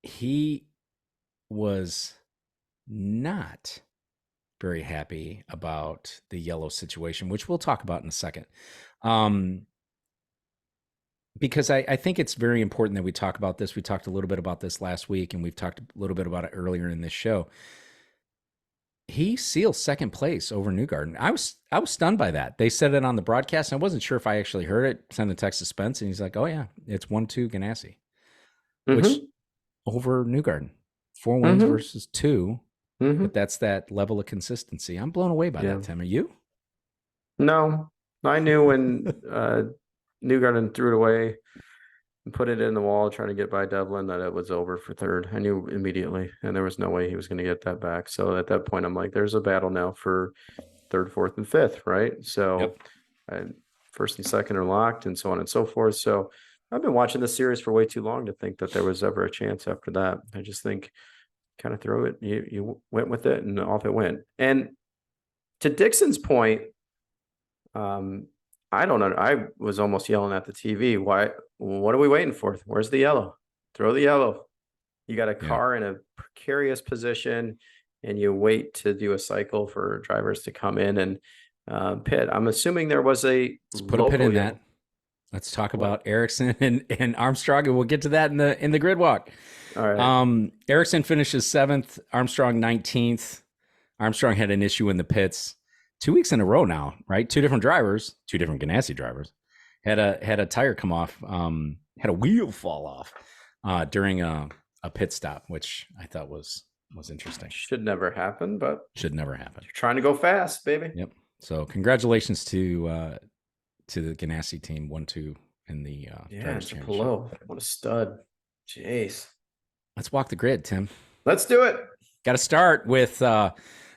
He was not very happy about the yellow situation, which we'll talk about in a second. Because I think it's very important that we talk about this. We talked a little bit about this last week, and we've talked a little bit about it earlier in this show. He seals second place over Newgarden. I was stunned by that. They said it on the broadcast. I wasn't sure if I actually heard it. Sent a text to Spence, and he's like, "Oh yeah, it's 1-2 Ganassi," which over Newgarden, 4 wins versus 2. But that's that level of consistency. I'm blown away by that, Tim. Are you? No, I knew when Newgarden threw it away and put it in the wall trying to get by Devlin that it was over for third. I knew immediately, and there was no way he was going to get that back. So at that point, I'm like, there's a battle now for third, fourth, and fifth, right? So first and second are locked, and so on and so forth. So I've been watching this series for way too long to think that there was ever a chance after that. I just think kind of throw it. You went with it, and off it went. And to Dixon's point, I don't know. I was almost yelling at the TV. Why? What are we waiting for? Where's the yellow? Throw the yellow. You got a car in a precarious position, and you wait to do a cycle for drivers to come in and pit. I'm assuming there was a. Let's put a pit in that. Let's talk about Ericsson and Armstrong, and we'll get to that in the grid walk. All right. Ericsson finishes 7th, Armstrong 19th. Armstrong had an issue in the pits 2 weeks in a row now, right? 2 different drivers, 2 different Ganassi drivers had a tire come off, had a wheel fall off during a pit stop, which I thought was interesting. Should never happen, but should never happen. You're trying to go fast, baby. Yep. So congratulations to the Ganassi team, 1-2 in the Drivers' Championship. Hello, what a stud! Jeez. Let's walk the grid, Tim. Let's do it. Got to start with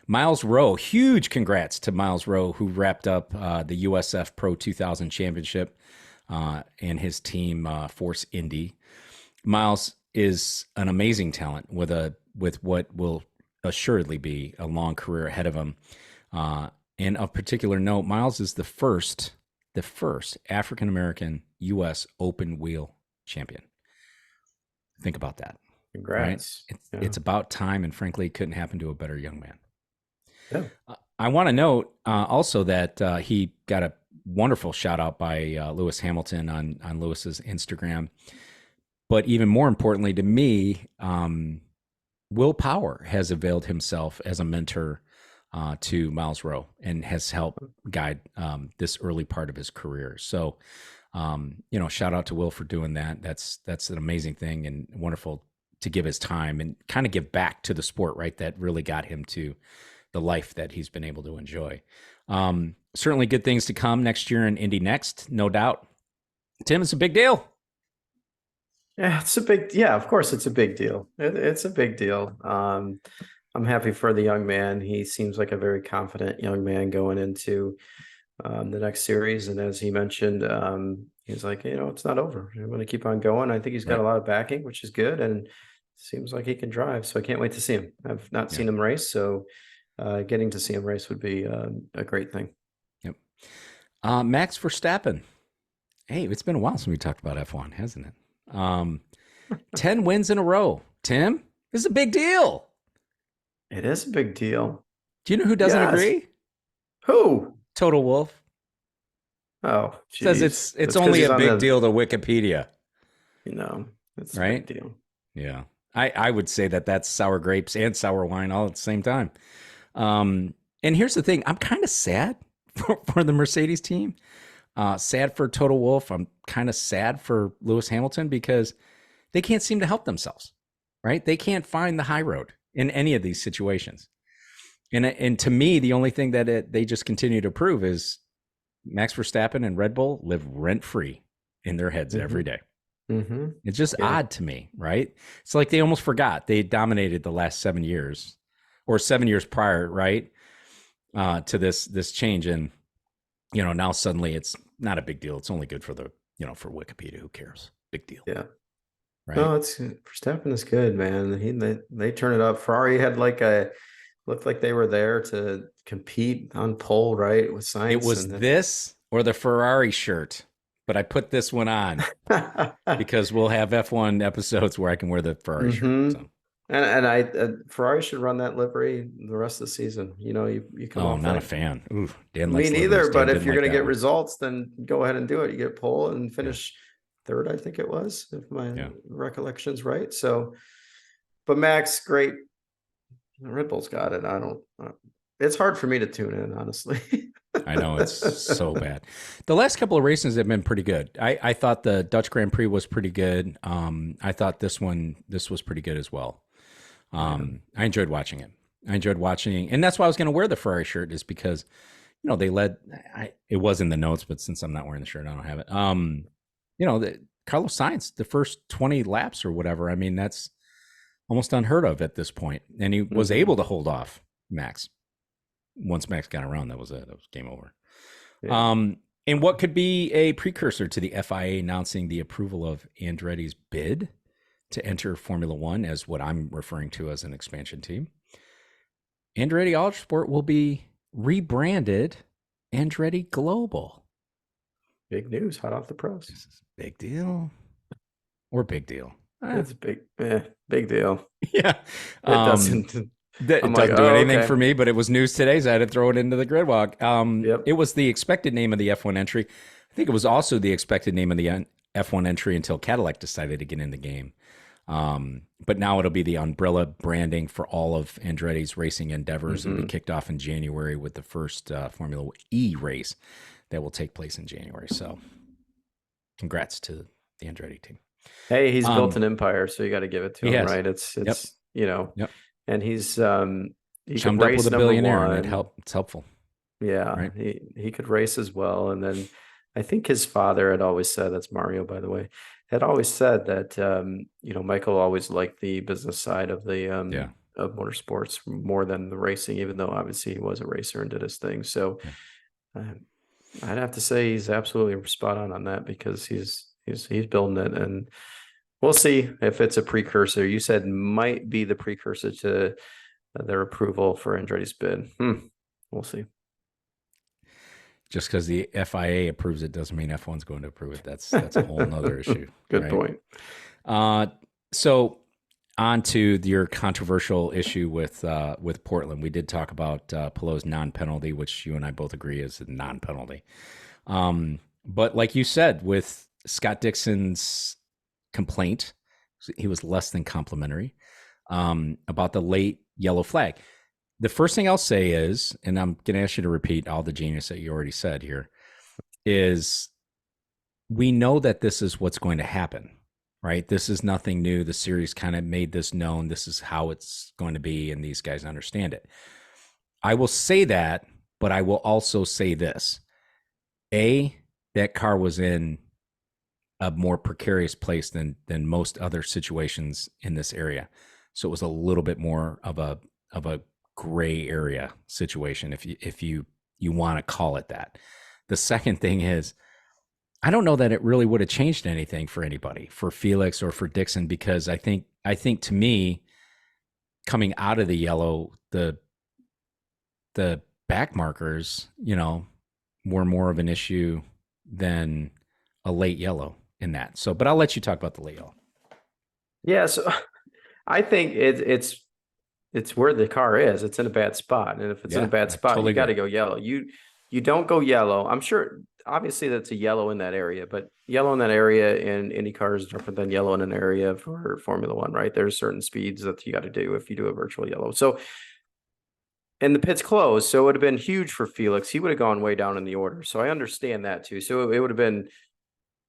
Miles Rowe. Huge congrats to Miles Rowe, who wrapped up the USF Pro 2000 Championship and his team, Force Indy. Miles is an amazing talent with what will assuredly be a long career ahead of him. And of particular note, Miles is the first African-American U.S. open wheel champion. Think about that. Congrats. Right? It's about time, and frankly, it couldn't happen to a better young man. Yeah. I want to note also that he got a wonderful shout out by Lewis Hamilton on Lewis's Instagram. But even more importantly to me, Will Power has availed himself as a mentor to Miles Rowe and has helped guide this early part of his career. So, shout out to Will for doing that. That's an amazing thing and wonderful to give his time and kind of give back to the sport, right? That really got him to the life that he's been able to enjoy. Certainly good things to come next year in Indy Next, no doubt. Tim, it's a big deal. Yeah, of course it's a big deal. It's a big deal. I'm happy for the young man. He seems like a very confident young man going into the next series. And as he mentioned, he's like, it's not over. I'm going to keep on going. I think he's got a lot of backing, which is good. And seems like he can drive. So I can't wait to see him. I've not seen him race. So getting to see him race would be a great thing. Yep. Max Verstappen. Hey, it's been a while since we talked about F1, hasn't it? 10 wins in a row. Tim, this is a big deal. It is a big deal. Do you know who doesn't agree? Who? Total Wolf. Oh, geez. Says it's only a big deal to Wikipedia. It's a big deal. Yeah. I would say that's sour grapes and sour wine all at the same time. And here's the thing. I'm kind of sad for the Mercedes team. Sad for Total Wolf. I'm kind of sad for Lewis Hamilton because they can't seem to help themselves, right? They can't find the high road in any of these situations. And to me, the only thing that they just continue to prove is Max Verstappen and Red Bull live rent-free in their heads every day. Mm-hmm. It's just odd to me, right? It's like they almost forgot they dominated the last 7 years or 7 years prior, right? To this change. And, now suddenly it's not a big deal. It's only good for for Wikipedia. Who cares? Big deal. Yeah. Right. No, Verstappen is good, man. They turn it up. Ferrari had looked like they were there to compete on pole, right? With Sainz. It was this or the Ferrari shirt, but I put this one on because we'll have F1 episodes where I can wear the Ferrari shirt. So. And Ferrari should run that livery the rest of the season. You come Oh, off not that. a fan. Ooh, Dan Me likes liveries. neither, Dan but if didn't you're like going to that get one. results, then go ahead and do it. You get pole and Yeah, finish third, I think it was, if my yeah. recollection's right. So, but Max, great. Red Bull's got it. I don't. It's hard for me to tune in, honestly. I know it's so bad. The last couple of races have been pretty good. I thought the Dutch Grand Prix was pretty good. I thought this was pretty good as well. I enjoyed watching it. I enjoyed watching, and that's why I was going to wear the Ferrari shirt, is because they led. It was in the notes, but since I'm not wearing the shirt, I don't have it. Carlos Sainz, the first 20 laps or whatever. I mean, that's almost unheard of at this point, and he was able to hold off Max. Once Max got around, that was it. That was game over. Yeah. And what could be a precursor to the FIA announcing the approval of Andretti's bid to enter Formula One as what I'm referring to as an expansion team? Andretti Autosport will be rebranded Andretti Global. Big news, hot off the press. Big deal or big deal? It's big deal. Yeah. It doesn't. It doesn't do anything for me, but it was news today, so I had to throw it into the grid walk. It was the expected name of the F1 entry. I think it was also the expected name of the F1 entry until Cadillac decided to get in the game. But now it'll be the umbrella branding for all of Andretti's racing endeavors. It'll be kicked off in January with the first Formula E race that will take place in January. So congrats to the Andretti team. Hey, he's built an empire, so you got to give it to him, right? It's and he's he chummed up with a billionaire, and it's helpful. Yeah, right? he could race as well. And then I think his father had always said, that's Mario, by the way, had always said that Michael always liked the business side of the of motorsports more than the racing, even though obviously he was a racer and did his thing. So I'd have to say he's absolutely spot on that, because he's building it, and we'll see if it's a precursor. You said might be the precursor to their approval for Andretti's bid. We'll see. Just because the FIA approves it doesn't mean F1's going to approve it. That's a whole nother issue. Good point. So on to your controversial issue with Portland. We did talk about Pallou's non-penalty, which you and I both agree is a non-penalty. But like you said, with Scott Dixon's complaint, he was less than complimentary about the late yellow flag. The first thing I'll say is, and I'm going to ask you to repeat all the genius that you already said here, is we know that this is what's going to happen, right? This is nothing new. The series kind of made this known. This is how it's going to be, and these guys understand it. I will say that, but I will also say this. That car was in a more precarious place than most other situations in this area. So it was a little bit more of a gray area situation, if you want to call it that. The second thing is, I don't know that it really would have changed anything for anybody, for Felix or for Dixon, because I think to me, coming out of the yellow, the back markers, were more of an issue than a late yellow in that. So, but I'll let you talk about the late yellow. Yeah, so I think it's where the car is. It's in a bad spot, and if it's in a bad spot, totally you got to go yellow. You don't go yellow. I'm sure, obviously, that's a yellow in that area, but yellow in that area in IndyCar is different than yellow in an area for Formula One, right? There's certain speeds that you got to do if you do a virtual yellow. So, and the pit's closed, so it would have been huge for Felix. He would have gone way down in the order. So I understand that too. So it would have been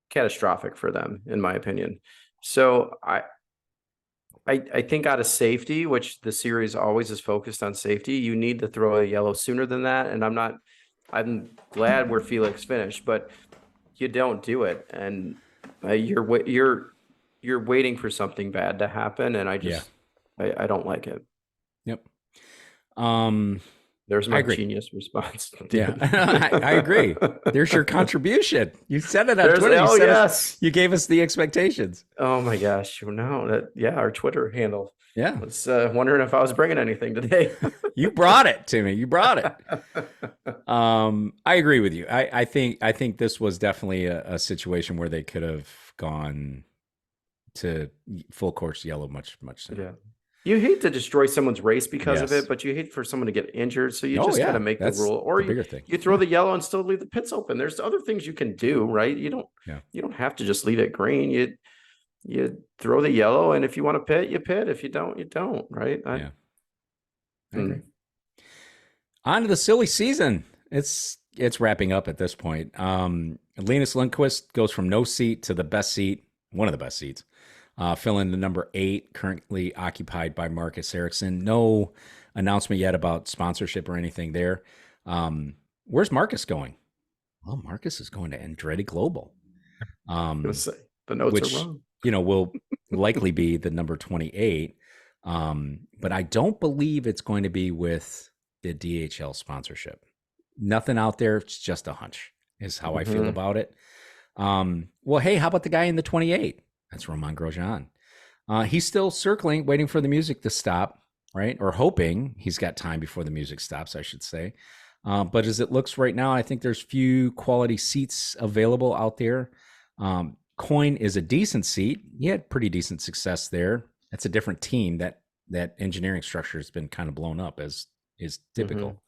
catastrophic for them, in my opinion. So I think out of safety, which the series always is focused on safety, you need to throw a yellow sooner than that. And I'm glad where Felix finished, but you don't do it, and you're waiting for something bad to happen, and I don't like it. Yep. There's my genius response. Yeah, I agree. There's your contribution. You said it on Twitter. You gave us the expectations. Oh my gosh! No, our Twitter handle. Yeah, I was wondering if I was bringing anything today. You brought it to me. You brought it. I agree with you. I think this was definitely a situation where they could have gone to full course yellow much sooner. Yeah. You hate to destroy someone's race because of Yes. it, but you hate for someone to get injured. So you Oh just got to yeah, make the that's rule, or the bigger thing. you throw the yellow and still leave the pits open. There's other things you can do, right? Yeah. You don't have to just leave it green. You throw the yellow, and if you want to pit, you pit. If you don't, you don't, right? Yeah. I agree. On to the silly season. It's wrapping up at this point. Linus Lundqvist goes from no seat to the best seat, one of the best seats, filling the number 8, currently occupied by Marcus Ericsson. No announcement yet about sponsorship or anything there. Where's Marcus going? Well, Marcus is going to Andretti Global, Say, the notes are which wrong. will likely be the number 28. But I don't believe it's going to be with the DHL sponsorship. Nothing out there. It's just a hunch, is how I feel about it. Well, hey, how about the guy in the 28? That's Romain Grosjean. He's still circling, waiting for the music to stop, right? Or hoping he's got time before the music stops, I should say. But as it looks right now, I think there's few quality seats available out there. Coyne is a decent seat. He had pretty decent success there. That's a different team. That engineering structure has been kind of blown up, as is typical.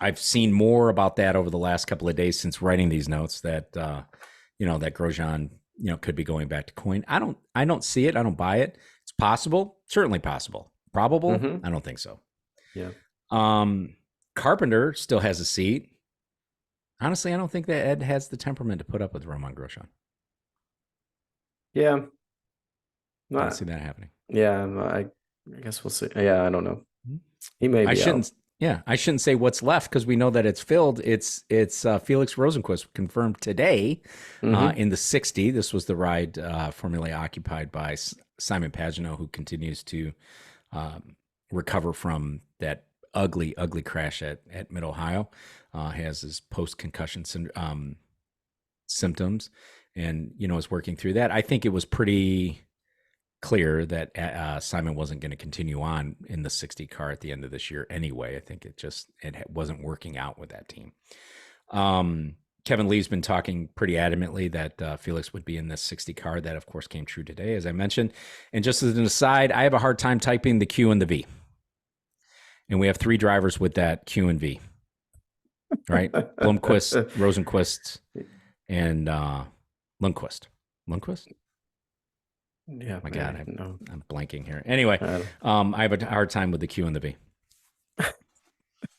I've seen more about that over the last couple of days since writing these notes, that that Grosjean could be going back to Coyne. I don't see it. I don't buy it. It's possible, certainly possible. Probable? I don't think so. Yeah. Carpenter still has a seat. Honestly, I don't think that Ed has the temperament to put up with Romain Grosjean. Yeah. I don't see that happening. Yeah, I guess we'll see. Yeah, I don't know. He may be I shouldn't. out. Yeah, I shouldn't say what's left, because we know that it's filled. It's Felix Rosenqvist confirmed today in the 60. This was the ride formerly occupied by Simon Pagenaud, who continues to recover from that ugly crash at Mid Ohio. Has his post concussion symptoms, and is working through that. I think it was pretty clear that Simon wasn't going to continue on in the 60 car at the end of this year anyway. I think it wasn't working out with that team. Kevin Lee's been talking pretty adamantly that Felix would be in this 60 car. That, of course, came true today, as I mentioned. And just as an aside, I have a hard time typing the Q and the V. And we have 3 drivers with that Q and V. Right? Blomqvist, Rosenqvist, and Lundqvist. Lundqvist? Yeah. My God, I'm blanking here. Anyway, I have a hard time with the Q and the V.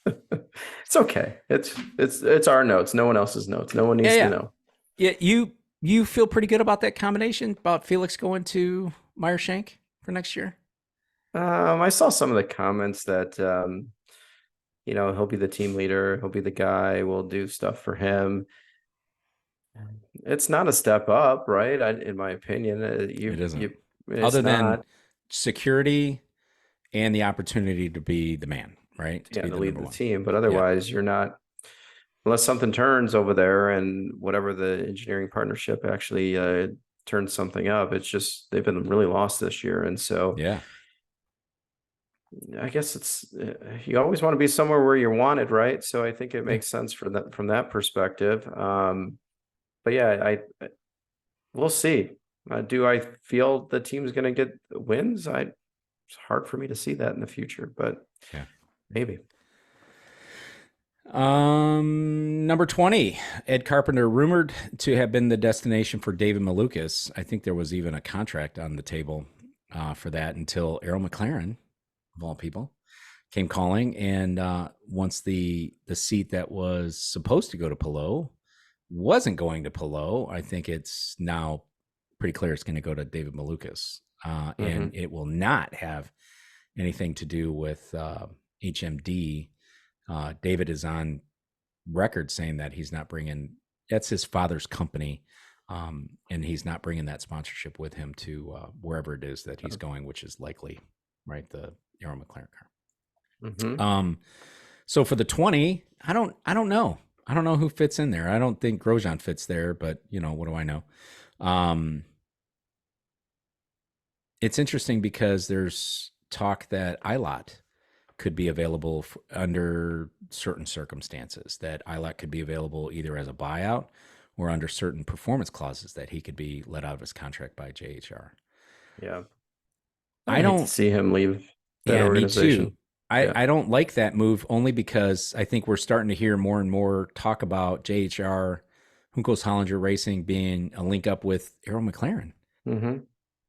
It's okay. It's our notes. No one else's notes. No one needs to know. Yeah, you feel pretty good about that combination, about Felix going to Meyer-Shank for next year? I saw some of the comments that he'll be the team leader, he'll be the guy, we'll do stuff for him. It's not a step up, right? In my opinion, it isn't. Other than security and the opportunity to be the man, right? To lead the team, but otherwise you're not, unless something turns over there and whatever the engineering partnership actually turns something up. It's just they've been really lost this year, and so I guess it's you always want to be somewhere where you're wanted, right? So I think it makes sense for that from that perspective. But yeah, we'll see. Do I feel the team's going to get wins? It's hard for me to see that in the future, but maybe. Number 20, Ed Carpenter, rumored to have been the destination for David Malukas. I think there was even a contract on the table for that until Errol McLaren, of all people, came calling. And once the seat that was supposed to go to Palou wasn't going to Palou, I think it's now pretty clear it's going to go to David Malukas. And it will not have anything to do with HMD. David is on record saying that he's not bringing, that's his father's company, and he's not bringing that sponsorship with him to wherever it is that he's going, which is likely, right, the Arrow McLaren car. So for the 20, I don't know. I don't know who fits in there. I don't think Grosjean fits there, but what do I know? It's interesting because there's talk that ILOT could be available under certain circumstances, that ILOT could be available either as a buyout or under certain performance clauses that he could be let out of his contract by JHR. Yeah. I hate to see him leave that Yeah, me too. organization. Yeah. I don't like that move only because I think we're starting to hear more and more talk about JHR, Juncos Hollinger Racing being a link up with Arrow McLaren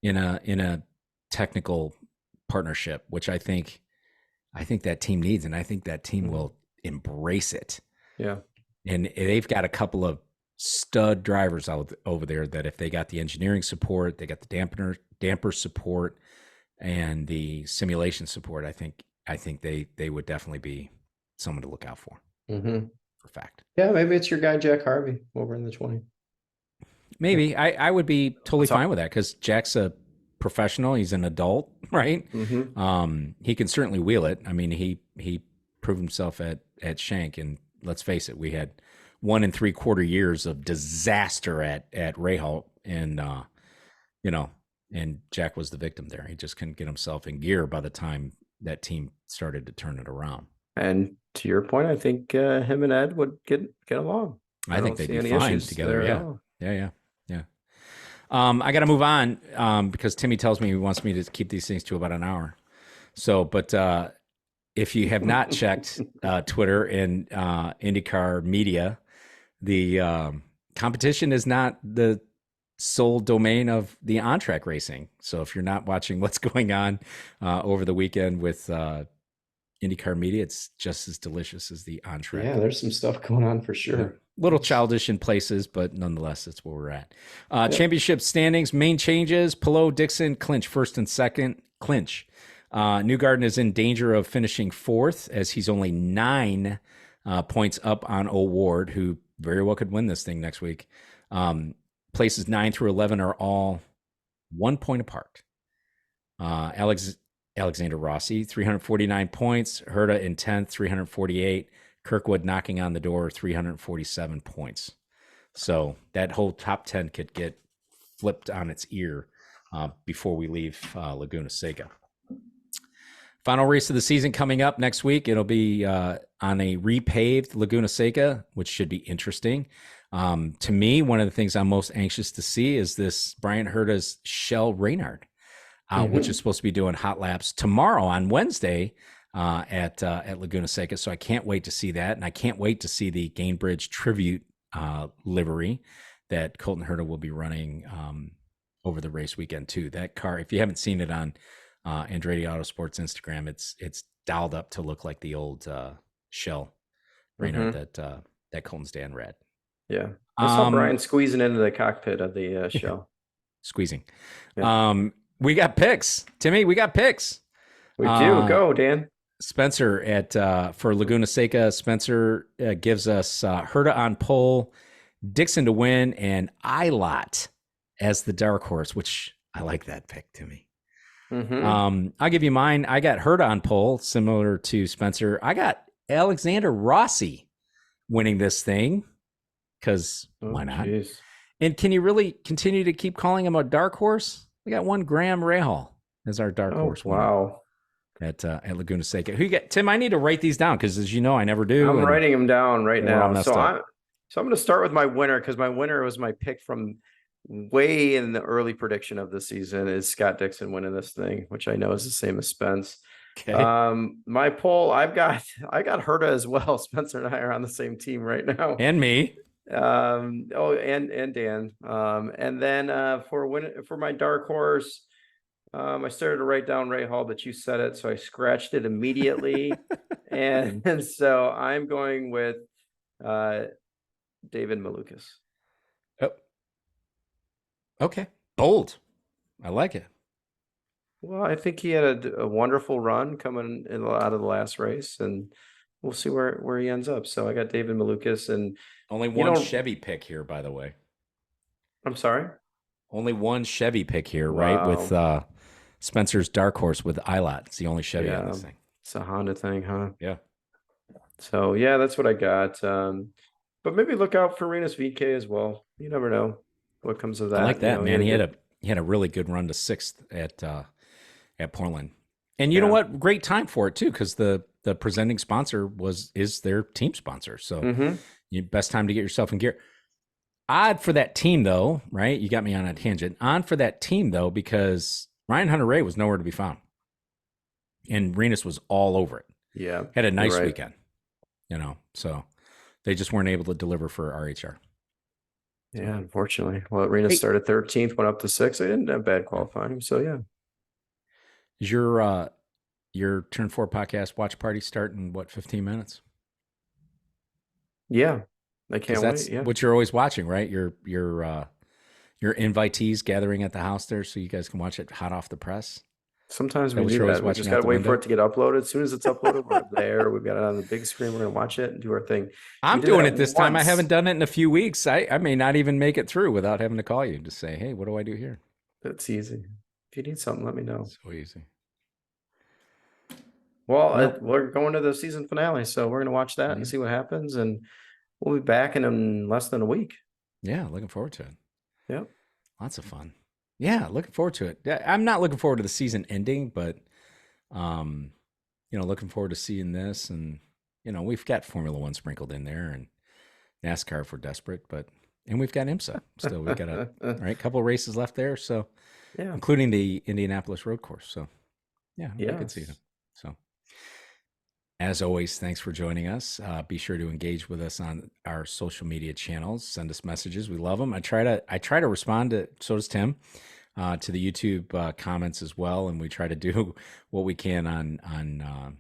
in a technical partnership, which I think that team needs, and I think that team will embrace it. Yeah. And they've got a couple of stud drivers out over there that if they got the engineering support, they got the damper support, and the simulation support, I think they would definitely be someone to look out for. For fact. Yeah, maybe it's your guy Jack Harvey over in the 20. Maybe. Yeah. I would be totally fine with that because Jack's a professional. He's an adult, right? He can certainly wheel it. I mean, he proved himself at Shank, and let's face it, we had 1 3/4 years of disaster at Rahal, and and Jack was the victim there. He just couldn't get himself in gear by the time that team started to turn it around. And to your point, I think him and Ed would get along. I think they'd be fine together. Yeah. I got to move on because Timmy tells me he wants me to keep these things to about an hour. So, but if you have not checked Twitter and IndyCar media, the competition is not the sole domain of the on-track racing. So if you're not watching what's going on over the weekend with IndyCar media, it's just as delicious as the on-track. Yeah, there's some stuff going on for sure. Yeah. Little childish in places, but nonetheless, that's where we're at. Championship standings, main changes. Palou, Dixon, clinch first and second. Clinch. Newgarden is in danger of finishing fourth as he's only 9 points up on O'Ward, who very well could win this thing next week. Places 9 through 11 are all 1 point apart. Alexander Rossi, 349 points. Herta in 10th, 348. Kirkwood knocking on the door, 347 points. So that whole top 10 could get flipped on its ear before we leave Laguna Seca. Final race of the season coming up next week. It'll be on a repaved Laguna Seca, which should be interesting. To me, one of the things I'm most anxious to see is this Brian Herta's Shell Reynard, which is supposed to be doing hot laps tomorrow on Wednesday at Laguna Seca. So I can't wait to see that. And I can't wait to see the Gainbridge Tribute livery that Colton Herta will be running over the race weekend too. That car, if you haven't seen it on Andretti Autosports Instagram, it's dialed up to look like the old Shell Reynard that Colton's Dan read. Yeah. I saw Brian squeezing into the cockpit of the Shell. Squeezing. Yeah. We got picks. Timmy, we got picks. We do. Go, Dan. Spencer for Laguna Seca. Spencer gives us Herta on pole, Dixon to win, and Ilott as the dark horse, which I like that pick, Timmy. I'll give you mine. I got Herta on pole, similar to Spencer. I got Alexander Rossi winning this thing because why not? Geez. And can you really continue to keep calling him a dark horse? We got one Graham Rahal as our dark horse. Wow. At Laguna Seca. Who you got? Tim, I need to write these down because, as you know, I never do. I'm writing them down right now. So I'm going to start with my winner because my winner was my pick from way in the early prediction of the season is Scott Dixon winning this thing, which I know is the same as Spence. Okay. My poll, I got Herta as well. Spencer and I are on the same team right now. And me. And Dan. And then for my dark horse, I started to write down Rahal, but you said it, so I scratched it immediately. and so I'm going with David Malukas. Oh. Okay. Bold. I like it. Well, I think he had a wonderful run coming out of the last race, and we'll see where he ends up. So I got David Malukas, and only one Chevy pick here, by the way. I'm sorry? Only one Chevy pick here, right? With Spencer's dark horse with Ilott. It's the only Chevy on this thing. It's a Honda thing, huh? Yeah. So yeah, that's what I got. But maybe look out for Rinus VeeKay as well. You never know what comes of that. I like that, man. He had a really good run to 6th at Portland. And you know what? Great time for it too, because the presenting sponsor is their team sponsor. So best time to get yourself in gear. Odd for that team though, right? You got me on a tangent. On for that team though, because Ryan Hunter-Reay was nowhere to be found. And Renus was all over it. Yeah. Had a nice weekend, so they just weren't able to deliver for RHR. Yeah, unfortunately. Well, Renus started 13th, went up to 6th. They didn't have bad qualifying, so yeah. Is your Turn 4 podcast watch party start in 15 minutes? Yeah. I can't wait. That's what you're always watching, right? Your invitees gathering at the house there so you guys can watch it hot off the press. Sometimes we do that. We just got to wait for it to get uploaded. As soon as it's uploaded, we're there. We've got it on the big screen. We're going to watch it and do our thing. I'm doing it this time. I haven't done it in a few weeks. I may not even make it through without having to call you to say, hey, what do I do here? That's easy. If you need something, let me know. So easy. Well, we're going to the season finale, so we're going to watch that and see what happens. And we'll be back in less than a week. Yeah, looking forward to it. Yep. Lots of fun. Yeah, looking forward to it. I'm not looking forward to the season ending, but looking forward to seeing this. And we've got Formula One sprinkled in there and NASCAR if we're desperate, and we've got IMSA. Still, we've got a couple of races left there. So yeah, including the Indianapolis road course. So yeah, I could see them. So as always, thanks for joining us. Be sure to engage with us on our social media channels. Send us messages. We love them. I try to respond to, so does Tim, to the YouTube comments as well. And we try to do what we can on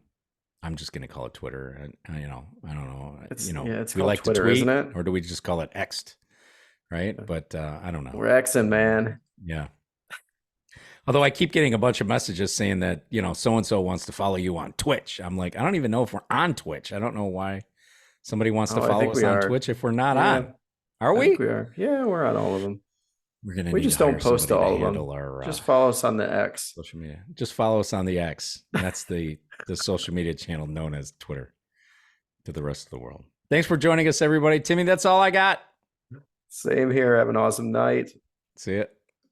I'm just going to call it Twitter. I don't know. It's we like Twitter, to tweet, isn't it? or do we just call it X'd? Right. But I don't know. We're Xing, man. Yeah. Although I keep getting a bunch of messages saying that, so-and-so wants to follow you on Twitch. I'm like, I don't even know if we're on Twitch. I don't know why somebody wants to follow us on Twitch if we're not on. Are we? I think we are. Yeah, we're on all of them. We just don't post to all of them. Just follow us on the X. Social media. Just follow us on the X. That's the social media channel known as Twitter to the rest of the world. Thanks for joining us, everybody. Timmy, that's all I got. Same here. Have an awesome night. See ya.